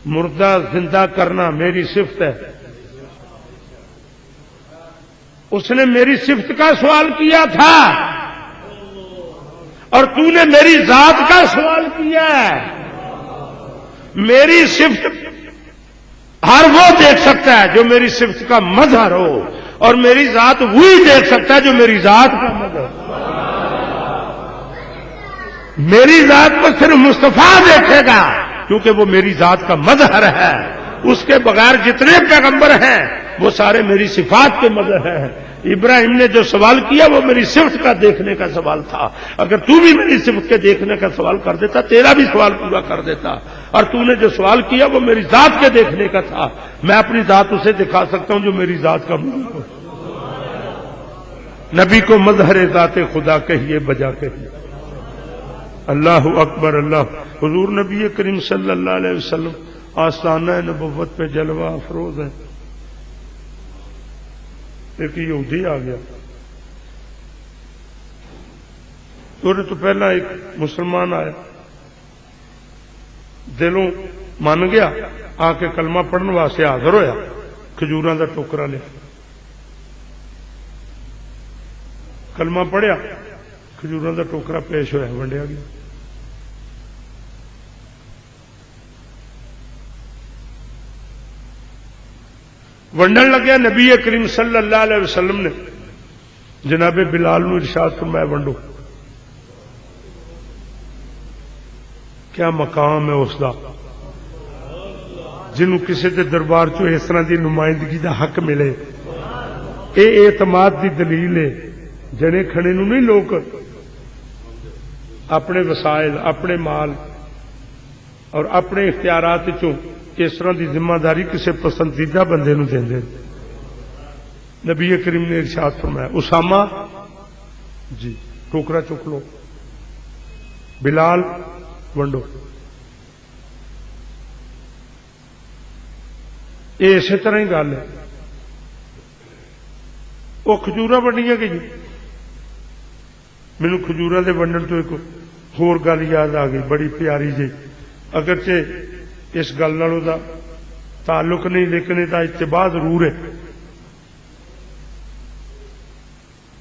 مردہ زندہ کرنا میری صفت ہے اس نے میری صفت کا سوال کیا تھا اور تو نے میری ذات کا سوال کیا ہے میری صفت ہر وہ دیکھ سکتا ہے جو میری صفت کا مظہر ہو اور میری ذات وہی دیکھ سکتا ہے جو میری ذات کا مظہر میری ذات کو صرف مصطفیٰ دیکھے گا کیونکہ وہ میری ذات کا مظہر ہے اس کے بغیر جتنے پیغمبر ہیں وہ سارے میری صفات کے مظہر ہیں ابراہیم نے جو سوال کیا وہ میری صفت کا دیکھنے کا سوال تھا اگر تو بھی میری صفت کے دیکھنے کا سوال کر دیتا تیرا بھی سوال پورا کر دیتا اور تو نے جو سوال کیا وہ میری ذات کے دیکھنے کا تھا میں اپنی ذات اسے دکھا سکتا ہوں جو میری ذات کا مظہر ہو نبی کو مظہر ذات خدا کہیے بجا کہیے اللہ اکبر اللہ حضور نبی کریم صلی اللہ علیہ وسلم آستانہ نبوت پہ جلوہ افروز ہے ایک یہودی آ گیا تو پہلا ایک مسلمان آیا دلوں مان گیا آ کے کلمہ پڑھنے واسطے حاضر ہویا کھجوراں دا ٹوکرا لیا کلمہ پڑھیا کھجوراں دا ٹوکرا پیش ہوا ونڈیا گیا ونڈن لگیا نبی کریم صلی اللہ علیہ وسلم نے جناب بلال نو ارشاد فرمایا ونڈو کیا مقام ہے اس دا جنہوں کسی دے دربار چو اس طرح دی نمائندگی دا حق ملے اے اعتماد دی دلیل ہے جنے کھڑے نو نہیں لوگ اپنے وسائل اپنے مال اور اپنے اختیارات چوں اس طرح دی ذمہ داری کسی پسندیدہ بندے نو دیں نبی کریم نے ارشاد فرمایا اسامہ جی ٹوکرا چک لو بلال ونڈو یہ اسی طرح ہی گل ہے وہ کھجورا ونڈیاں گئی مینو کھجورا دے ونڈن تو ایک ہور گل یاد آ گئی بڑی پیاری جی اگرچہ اس گل نال دا تعلق نہیں لیکن اس کا اتباع ضرور ہے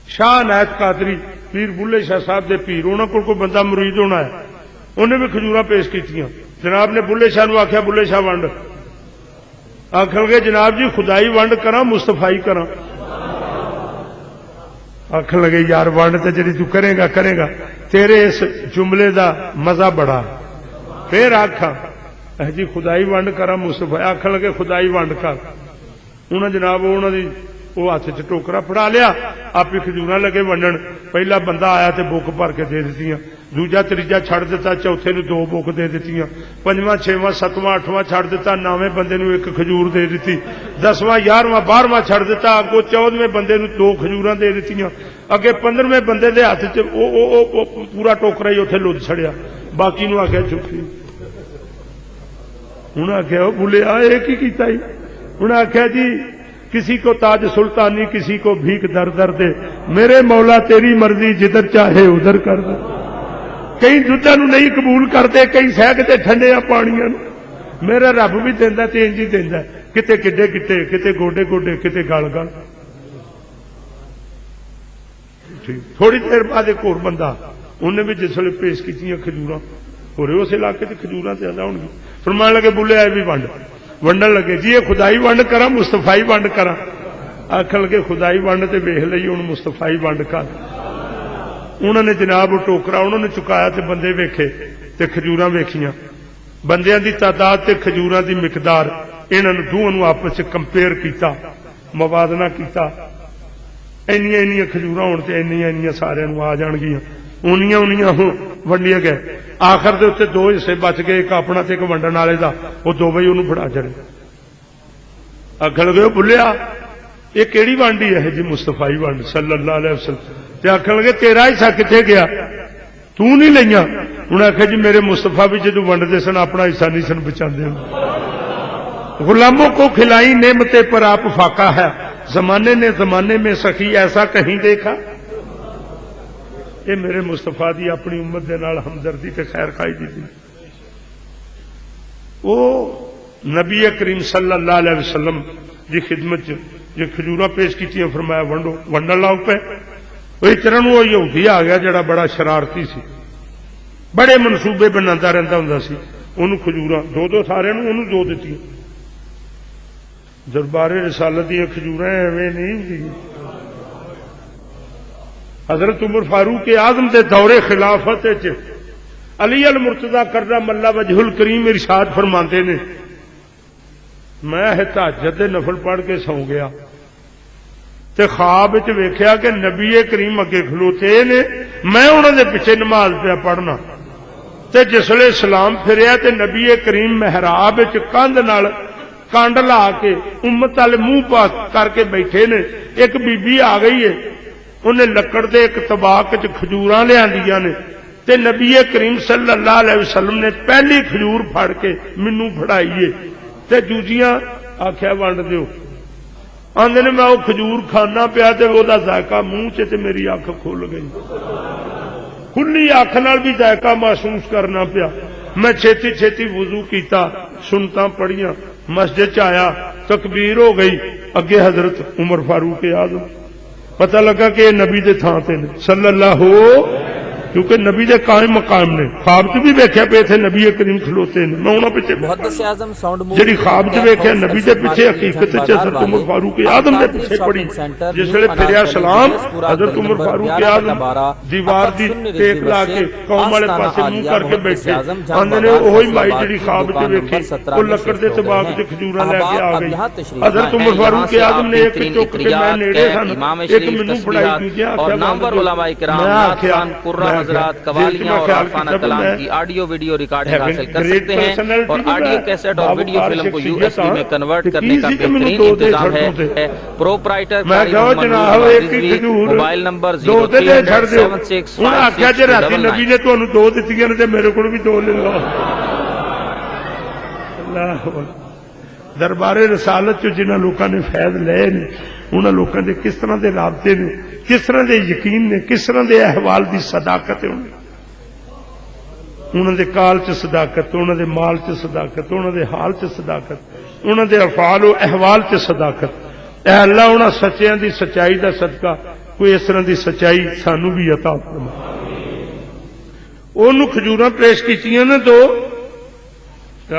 شاہ عنایت قادری پیر بلے شاہ صاحب دے پیر انہوں کو کوئی بندہ مرید ہونا ہے انہیں بھی کھجورا پیش کی جناب نے بلے شاہ نو آخیا بلے شاہ ونڈ آخر گے جناب جی خدائی ونڈ کرا مستفائی کرا آخر لگے یار ونڈ تے جڑی تو کرے گا تیرے اس جملے دا مزہ بڑا پھر آخا جی خدائی ونڈ کرا مصطفی آخر لگے خدائی ونڈ کر انہوں جناب وہ ہاتھ چ ٹوکرا پڑا لیا آپ ہی کھجورا لگے ونڈن پہلا بندہ آیا تے بک بھر کے دے دیتی دوجا تیجا چھڑ دیتا چوتھے نو 2 بک دے دیتی پنجواں چھواں ستواں اٹھواں چھڑ دیتا 9ویں بندے نو 1 کھجور دے دیتی 10واں 11واں 12واں چھڑ دیتا اگوں 14ویں بندے نو 2 کھجوراں دے دیتی اگے 15ویں بندے دے ہاتھ چ پورا ٹوکرا ہی اتنے لد چھڑیا باقی نو آخیا چکی انہیں آخیا وہ بولیا یہ کی کیتا ہی انہیں آخیا جی کسی کو تاج سلطانی کسی کو بھیک در در دے میرے مولا تیری مرضی جدھر چاہے ادھر کر دے کئی دودھا نو نہیں قبول کرتے کئی سہکتے ٹھنڈیا پانیاں میرا رب بھی دینا تے انج ہی دینا، کتے کڈے کٹے، کتے گوڈے گوڈے، کتے گل گل۔ تھوڑی دیر بعد ایک اور بندہ انہیں بھی جس ویلے پیش کی کھجور ہو رہے اس علاقے سے کھجور زیادہ ہو گی، فرمان لگے بولے آئے بھی ونڈن لگے جی یہ خدائی ونڈ کرا مستفائی ونڈ کرا، آخر لگے خدائی ونڈ تے ویخ لئی ہوں مستفائی ونڈ کر۔ انہوں نے جناب ٹوکرا انہوں نے چکایا تے بندے ویکھے تے کھجوراں ویکھیاں، بندیاں دی تعداد تے کھجوراں دی مقدار انہوں نے دونوں آپس سے کمپیئر کیتا، موازنہ کیتا، اینیاں کھجوراں ہون تے اینیاں سارے آ جان گیاں، اونیاں ونڈیاں گئے۔ آخر دے اتنے دو حصے بچ گئے، ایک اپنا تے ایک ونڈن والے دا، وہ دو بھائی انہوں فڑا چڑے۔ آخر لگے بھولیا یہ کیڑی ونڈی ہے جی مستفائی ونڈ صلی اللہ علیہ وسلم، تے آخر لگے تیرا حصہ کتنے گیا تو نہیں لئیاں؟ انہیں آخیا جی میرے مستفا بھی جدو ونڈتے سن اپنا حصہ نہیں سن بچاندے، غلاموں کو کھلائی نعمتیں پر آپ فاقہ ہے، زمانے نے زمانے میں سخی ایسا کہیں دیکھا۔ یہ میرے مستفا دی اپنی امت دے نال ہمدردی تے خیر خائی دی تھی۔ وہ نبی کریم صلی اللہ علیہ وسلم دی خدمت جو کھجوراں پیش کیتیاں فرمایا ونڈو، ونڈن لاؤ پے۔ وہ اترن وہ یہودی آ گیا جڑا بڑا شرارتی سی، بڑے منصوبے بناتا رہتا ہوں سی، انہوں کھجوراں دو سارے انہوں دو دیتی۔ دربار رسالت دیا کھجوراں ایویں نہیں ہوندی۔ حضرت عمر فاروق اعظم دے دور خلافت علی المرتضی کرم اللہ وجہ الکریم ارشاد فرماندے نے میں تہجد نفل پڑھ کے سو گیا تے خواب وچ ویکھیا کہ نبی کریم اگے کھلوتے نے، میں انہاں دے پیچھے نماز پہ پڑھنا، تے جسلے سلام پھریا تے نبی کریم محراب وچ کندھ نال کانڈ لا کے امت والے منہ پاس کر کے بیٹھے نے۔ ایک بی بی آ گئی ہے، انہیں لکڑ دے ایک طباق چ کھجوراں لیاندیاں نے، تے نبی کریم صلی اللہ علیہ وسلم نے پہلی کھجور پھڑ کے مینوں پھڑائیے تے دوجیاں آخیا ونڈ دیو۔ آندے نے میں وہ کھجور کھانا پیا تے وہ ذائقہ منہ چ تے میری اکھ کھل گئی، کھلی اکھ نال بھی ذائقہ محسوس کرنا پیا۔ میں چھیتی چھیتی وضو کیتا، سنتا پڑھیاں، مسجد چ آیا، تکبیر ہو گئی، اگے حضرت عمر فاروق اعظم، پتہ لگا کہ یہ نبی دے تھان تے صلی اللہ، کیونکہ نبی دے قائم مقام نے۔ خواب چ بھی ویکھیا پے تھے نبی کریم کھلوتے نے، میں انہاں پیچھے جڑی خواب چ ویکھیا نبی دے پیچھے، حقیقت چ حضرت عمر فاروق اعظم دے پیچھے پڑی۔ جس ویلے پھریا سلام، حضرت عمر فاروق اعظم دیوار دی ٹیک لا کے قوم والے پاسے منہ کر کے بیٹھے، آندے نے وہی مائی جڑی خواب چ ویکھی وہ لکڑ دے طباق چ کھجوراں لے کے آ گئی۔ حضرت عمر فاروق اعظم نے ایک چک کے میں نیڑے سن، ایک مینوں پڑھائی دوجے آخیا حضرات قوالیاں اور عارفانہ کلام کی آڈیو ویڈیو ریکارڈنگ حاصل کر سکتے ہیں، اور آڈیو کیسٹ اور ویڈیو فلم کو یو ایس بی میں کنورٹ کرنے کا بہترین انتظام ہے۔ پروپرائٹر موبائل نمبر 037656 نبی نے تانوں دو دتیاں نے تے میرے کول بھی دو لے لو۔ دربار رسالت جنہاں لوکاں نے فیض لے نے، انہاں لوکاں دے کس طرح دے رابطے نے، کس طرح دے یقین نے، کس طرح دے احوال دی صداقت ہے، انہاں دے کال چ صداقت، انہاں دے مال چ صداقت، انہاں دے حال چ صداقت، انہاں دے افعال و احوال چ صداقت۔ اے اللہ انہاں سچیاں دی سچائی دا صدقہ کوئی اس طرح دی سچائی سانو بھی عطا فرما۔ انہوں کھجوراں پیش کیتیاں نے دو،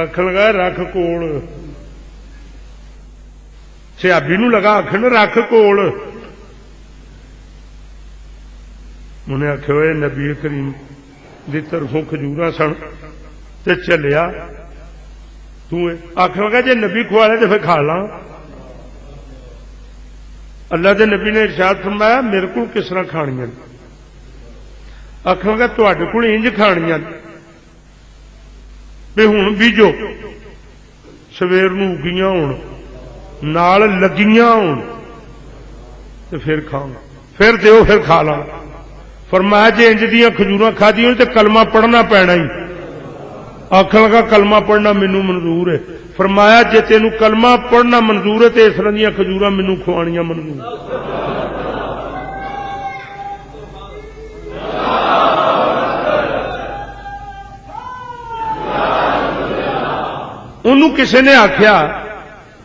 آکھن لگا رکھ کول، سیابی نو لگا آخر رکھ کول، انہیں آخیا ہوئے نبی کریم دی طرفوں کھجوراں سن تے چلیا، آخر لگا جی نبی کھوالے تو پھر کھا لا۔ اللہ دے نبی نے ارشاد فرمایا میرے کو کس طرح کھانیاں، آخر لگا تواڈے کول انج کھانیاں بھی ہوں بیجو سویر نو اگیاں ہون نال لگیاں ہون تے پھر کھاؤ، پھر دیو پھر کھا لا۔ فرمایا جی انج دیاں کھجوراں کھادیاں تے کلمہ پڑھنا پینا ہی۔ آخر لگا کلمہ پڑھنا مینوں منظور ہے۔ فرمایا جے تینوں کلمہ پڑھنا منظور ہے تے اس طرح دیاں کھجوراں مینوں کھوانیاں منظور۔ انہوں کسی نے آخیا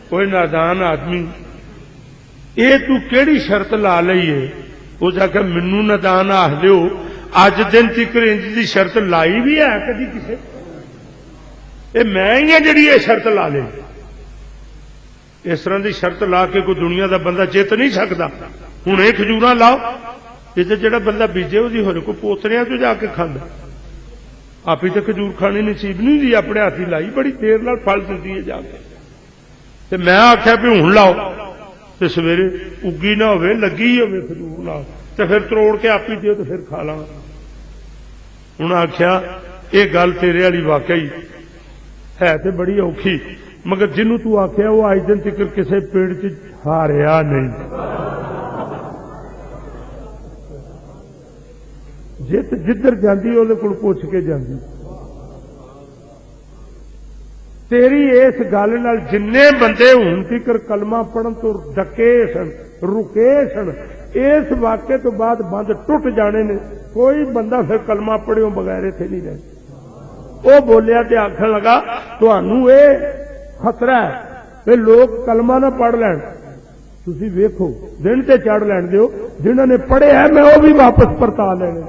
کوئی نادان آدمی یہ تو کیڑی شرط لا لئی ہے؟ اس آخیا مینوں نادان آخ دیو، اج دن تک انج دی شرط لائی بھی ہے کدی کسی؟ یہ میں ہی ہاں جڑی یہ شرط لا لے۔ اس طرح دی شرط لا کے کوئی دنیا دا بندہ جیت نہیں سکتا۔ ہوں یہ کھجوراں لاؤ، یہ جڑا بندہ بیجے وہ ہو کوئی پوتریاں تو جا کے کھانا، آپ ہی تو کھجور کھانی نصیب نہیں دی، اپنے ہاتھی لائی بڑی دیر نال پھل دتی ہے جا کے۔ میں آخیا بھی ہوں لاؤ تو سویرے اگی نہ ہوے لگی ہی ہوے کھجور لاؤ تو پھر تروڑ کے آپ ہی دیو تو پھر کھا لاں۔ انہوں نے آخیا یہ گل تیرے والی واقعی ہے تو بڑی اوکھی، مگر جنوں تو آخیا وہ اج دن تک کسی پیڑ چ ہاریا نہیں، جت جدھر جاندی وہ پوچھ کے جاندی۔ تیری اس گل نال جنے بندے ہن تک کلمہ پڑھن تو ڈکے سن رکے سن، اس واقعے تو بعد بند ٹوٹ جانے نے، کوئی بندہ پھر کلمہ پڑھیوں بغیر اتنے نہیں رہے۔ وہ بولیا تے آخر لگا تانوں اے خطرہ ہے کہ لوگ کلمہ نہ پڑھ لین، تسی ویکھو دن تے چڑھ لین دیو، جنہوں نے پڑھے ہے میں وہ بھی واپس پرتا لینے،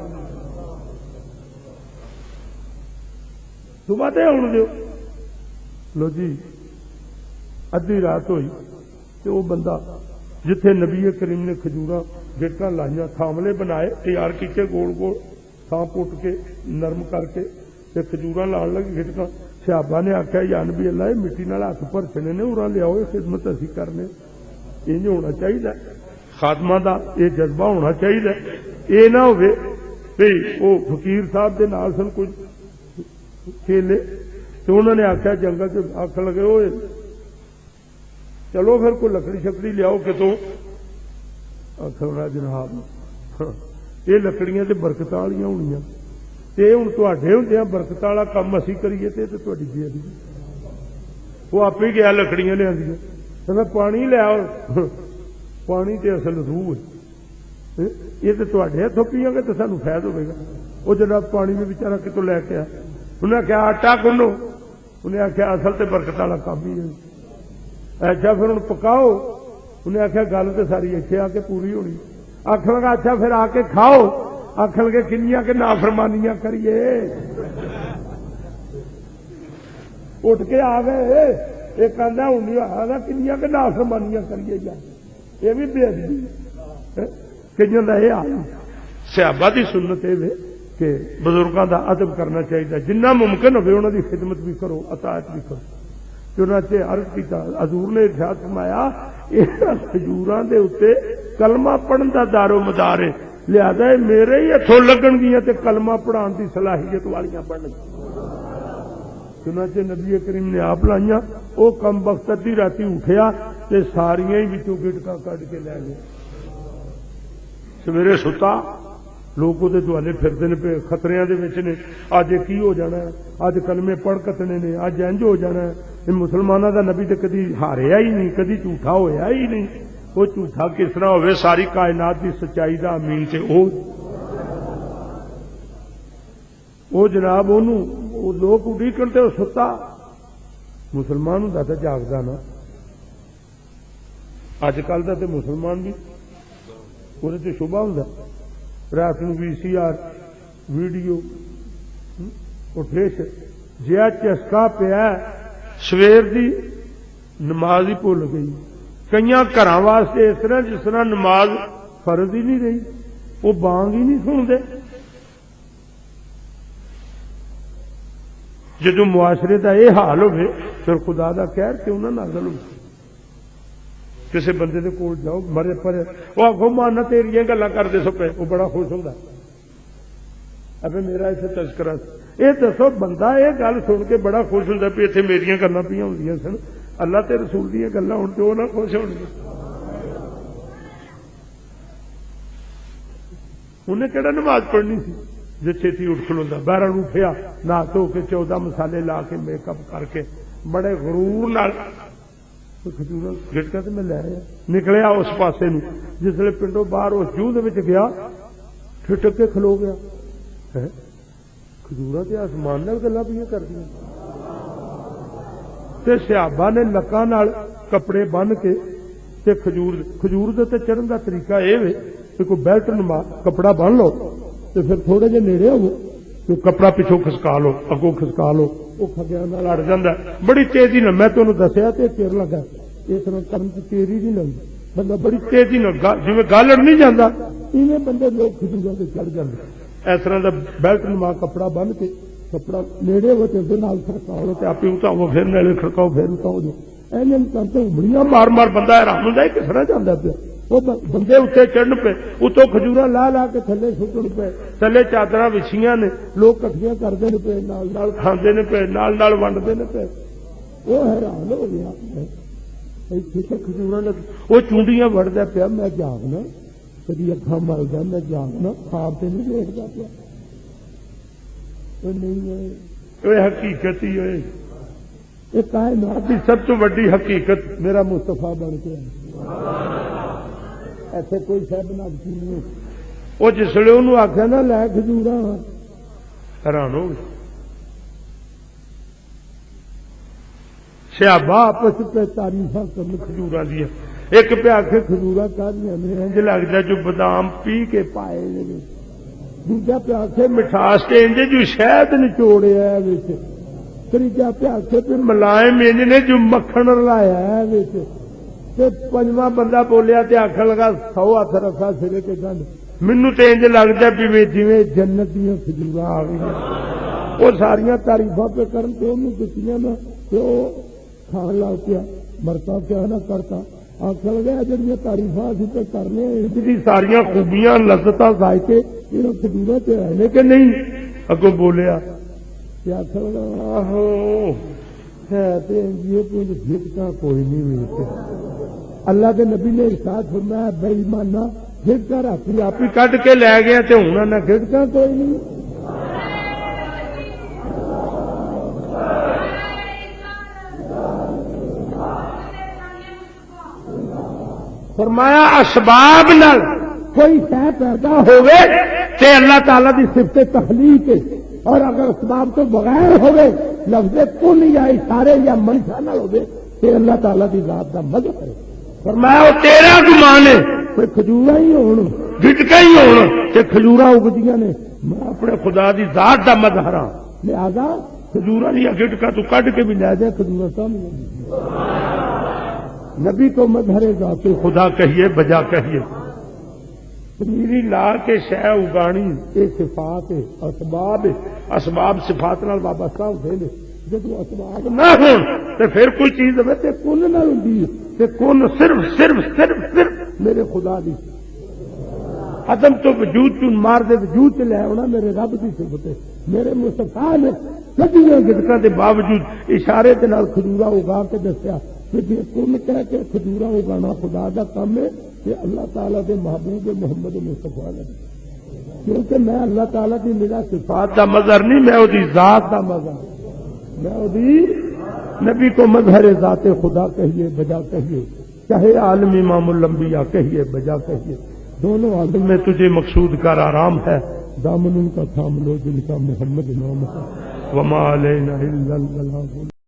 صبح تے آن دیو۔ لو جی ادھی رات ہوئی تو وہ بندہ جتھے نبی کریم نے کھجوراں گٹکاں لائیاں تھاملے بنائے تیار کیتے گول گول تھان پٹ کے نرم کر کے تے کھجوراں لان لگے گٹکاں، صحابہ نے آخیا یا نبی اللہ یہ مٹی نال ہاتھ پرچنے نے، اُراں لیاؤ یہ خدمت اسی کرنے، انج ہونا چاہیے خاتمہ دا یہ جذبہ ہونا چاہیے، یہ نہ ہوئے بھئی وہ فقیر صاحب دے نال سن کچھ کھیلے تو انہوں نے آخیا جنگل سے آخ لگے ہوئے چلو پھر کوئی لکڑی شکڑی لیاؤ کتوں، آخر جناب یہ لکڑیاں تے برکت والیاں ہونیاں تے ہوں تے ہوں برکت والا کام اسی کریے تے تہاڈی بےادبی۔ وہ آپ ہی گیا لکڑیاں لیا تو میں پانی لیا، پانی تے اصل روح ہے، یہ تو تہاڈے ہتھوں پیاں گے تو سانو فائد ہوے گا۔ وہ جناب پانی میں بیچارہ کتوں لے کے آیا، انہیں آخیا آٹا گنو، انہیں آخیا اصل تے برکت والا کام ہی ہے، اچھا پھر ہوں پکاؤ، انہیں آخیا گل تو ساری اتنے آ کے پوری ہونی، آخ لگا اچھا پھر آ کے کھاؤ، آخ لگے کنیاں کہ نافرمانیاں کریے، اٹھ کے آ گئے، ایک آدھا ہوں کنیاں کہ نافرمانیاں کریے جا، یہ بھی بے ادبی ہے، کئی کا یہ حال صحابہ دی سنت ہے کہ بزرگوں کا ادب کرنا چاہیے، جنہ ممکن ہوئے انہوں کی خدمت بھی کرو، اطاعت بھی کرو۔ چنانچہ عرض کیتا حضور نے ارشاد فرمایا کھجوراں دے اوتے کلمہ پڑھن دا دار و مدار ہے، لہذا میرے ہی ہتھوں لگن گیاں تے کلمہ پڑھان دی صلاحیت والیاں بن گئیں۔ چنانچہ نبی کریم نے آپ لائیاں، وہ کم وقت ادھی راتی اٹھیا تے ساریاں ہی وچوں گٹکاں کڈ کے لے گئے۔ سویرے ستا لوگ وہ دوالے پھرتے ہیں پہ خطرے نے، اج کی ہو جانا ہے، اج کلمے پڑھ کتنے نے، اج انج ہو جانا ہے۔ مسلمانوں کا نبی تو کدی ہاریا ہی نہیں، کدی جھوٹا ہویا ہی نہیں۔ وہ جھوٹا کس طرح ہوئے، ساری کائنات کی سچائی کا امین سے وہ جناب وہ لوگ اڈیکن تے ستا، مسلمان ہوں تو جاگتا نا، اج کل کا تو مسلمان بھی وہ شبہ ہوں رات نو VCR ویڈیو اٹھے جہا چسکا پیا سویر دی نماز ہی بھول گئی، کئی گھر واسطے اس طرح جس طرح نماز فرض ہی نہیں رہی، وہ بانگ ہی نہیں سنتے۔ جدو معاشرے کا یہ حال ہوئے پھر خدا کا قہر کیوں نہ نازل ہو۔ کسی بندے کے کول جاؤ مرے پرے وہ آخو مانا تیریا گلا کرتے سو پے، وہ بڑا خوش ہوتا ابھی میرا اتنے تذکرہ یہ دسو بندہ یہ گل سن کے بڑا خوش ہوتا بھی اتنے میرا گلا پہ ہو سن، اللہ تے رسول دیا گلا ہو تو وہ نہ خوش ہو گیا۔ انہیں کہڑا نماز پڑھنی سی جو چھتی اٹھ کھلوتا، بہرحال اٹھیا نہ دھو کے 14 مسالے لا کے میک اپ کر کے بڑے غرور نال گٹکا تو میں لے آیا، نکلیا اس پاسے نو، جسے پنڈوں باہر اس جوہ گیا ٹھٹک کے کھلو گیا، کھجوراں تے آسمان نال گلاں پہ کر دیا، تے صحابہ نے لکاں نال کپڑے بن کے تے کھجور دے تے چڑھن دا طریقہ اے وے کہ کوئی بیلٹ نما کپڑا بن لو تے پھر تھوڑے جے نیڑے ہو تو کپڑا پچھوں کھسکا لو اگوں کھسکا لو وہ کھگیاں نال اڑ جاندا بڑی تیزی نال. میں تانوں دسیا تے چیر لگا اس طرح کرن تے تیری نہیں لگدی بندہ بڑی تیزی نال جویں گالڑ نہیں جاندا ایویں بندے لوگ کھجوراں تے چڑھ جاندے. اس طرح دا بیلٹ نما کپڑا بن کے کپڑا نیڑے ہو تے نال کھڑکاؤ تے آپ اتاؤ پھر نیڑے کھڑکاؤ پھر اتاؤ جو ایویں کرتے بڑیاں مار مار بندہ حیران ہوندا ہے کس طرح جاندا پیا. وہ بندے اتنے چڑھن پے اتوں کھجورا لا لا کے تھلے سٹن پے تھلے چادر وچھیاں نے لوگ کٹھیاں کرتے ہیں پے نال نال کھاندے نے پے نال نال ونڈتے نے پے. وہ حیران ہو گیا کھجورا وہ چونڈیاں وڑدا پیا. میں جاگنا کدی اکھاں ملدا میں جاگنا خواب تے نہیں دیکھدا پیا. نہیں حقیقت ہی ہوئے یہ کائنات کی سب تو بڑی حقیقت میرا مصطفیٰ بن کے ایسے کوئی شہ بنا نہیں. وہ جسے انہوں آخیا نا لے کھجورا حیران ہو گئے. صحابہ آپس پہ تعریفاں کرن کھجوراں دیا. ایک پہ آخے کھجورا کہدیاں نے انج لگدا جو بادام پی کے پائے نے. دوجا پہ آخے مٹھاس کے انج جو شہد نچوڑیا ہے وچ. تیجا پہ آخے پہ ملائم انج نے جو مکھن رلایا ہے وچ. پنجواں بندہ بولیا تے آخر لگا 100 ہاتھ رکھا سرے کے گنڈ. مینوں تے انج لگدا بھی جویں جنت دیاں کھجوراں آ گئیاں. وہ ساریاں تعریفاں پہ کرن تے انہوں دتیاں نا تے وہ کھان لگ پیا مرتا کیا نہ کرتا. آخر لگا جڑیاں تعریفاں اسی پہ کرنے جی ساریاں خوبیاں لذتاں ذائقے انہاں کھجوراں تے ہے کہ نہیں. اگوں بولیا تے آخر لگا آہو ہے تے جھٹکا کوئی نہیں ویچ. اللہ کے نبی نے ارشاد فرمایا بے ایمانا جھٹکا رکھ آپ ہی کڈ کے لے گیا تے ہن نہ جھٹکا کوئی نہیں. فرمایا اسباب نال کوئی شے پیدا ہوئے تے اللہ تعالی دی صفت تخلیق اور اگر اسباب تو بغیر ہوئے لفظ کن یا اشارے یا منشا نہ ہوئے تے اللہ تعالی دی ذات دا مدح ہے. فرمایا وہ تیرا گمان ہے کوئی کھجورا ہی ہون گٹکا ہی ہون تے کھجورا اگدیاں نے. میں اپنے خدا دی ذات دا مدح ہاں لہذا کھجورا یا گٹکا تو کڈ کے بھی لے جائے کھجورا سامنے. نبی کو مظہر ذات خدا کہیے بجا کہیے. پنیری لا کے شے اگانی یہ صفات ہے اسباب ہے. اسباب صفات نال وابستہ ہوتے ہیں. جب اسباب نہ ہون تے پھر کوئی چیز ہوے تے کن نال ہوندی ہے تے کن صرف صرف صرف صرف میرے خدا دی عدم تو وجود چون مار دے وجود چ لے آنا میرے رب دی صفت ہے. میرے مصطفیٰ نے کدیاں گدکاں دے باوجود اشارے دے نال کھجورا اگا کے دسیا کہ جے کن کہہ کے کھجورا اگانا خدا دا کام ہے کہ اللہ تعالیٰ دے محبوب محمد مصطفیٰ نے. کیونکہ میں اللہ تعالیٰ دی میرا صفات دا مظہر نہیں میں دی ذات دا مظہر. میں دی نبی کو مظہر ذات خدا کہیے بجا کہیے چاہے عالم امام الانبیاء کہیے بجا کہیے. دونوں عالم میں تجھے مقصود کر آرام ہے. دامن ان کا تھام لو جن کا محمد نام ہے. وما علینا الا البلاغ.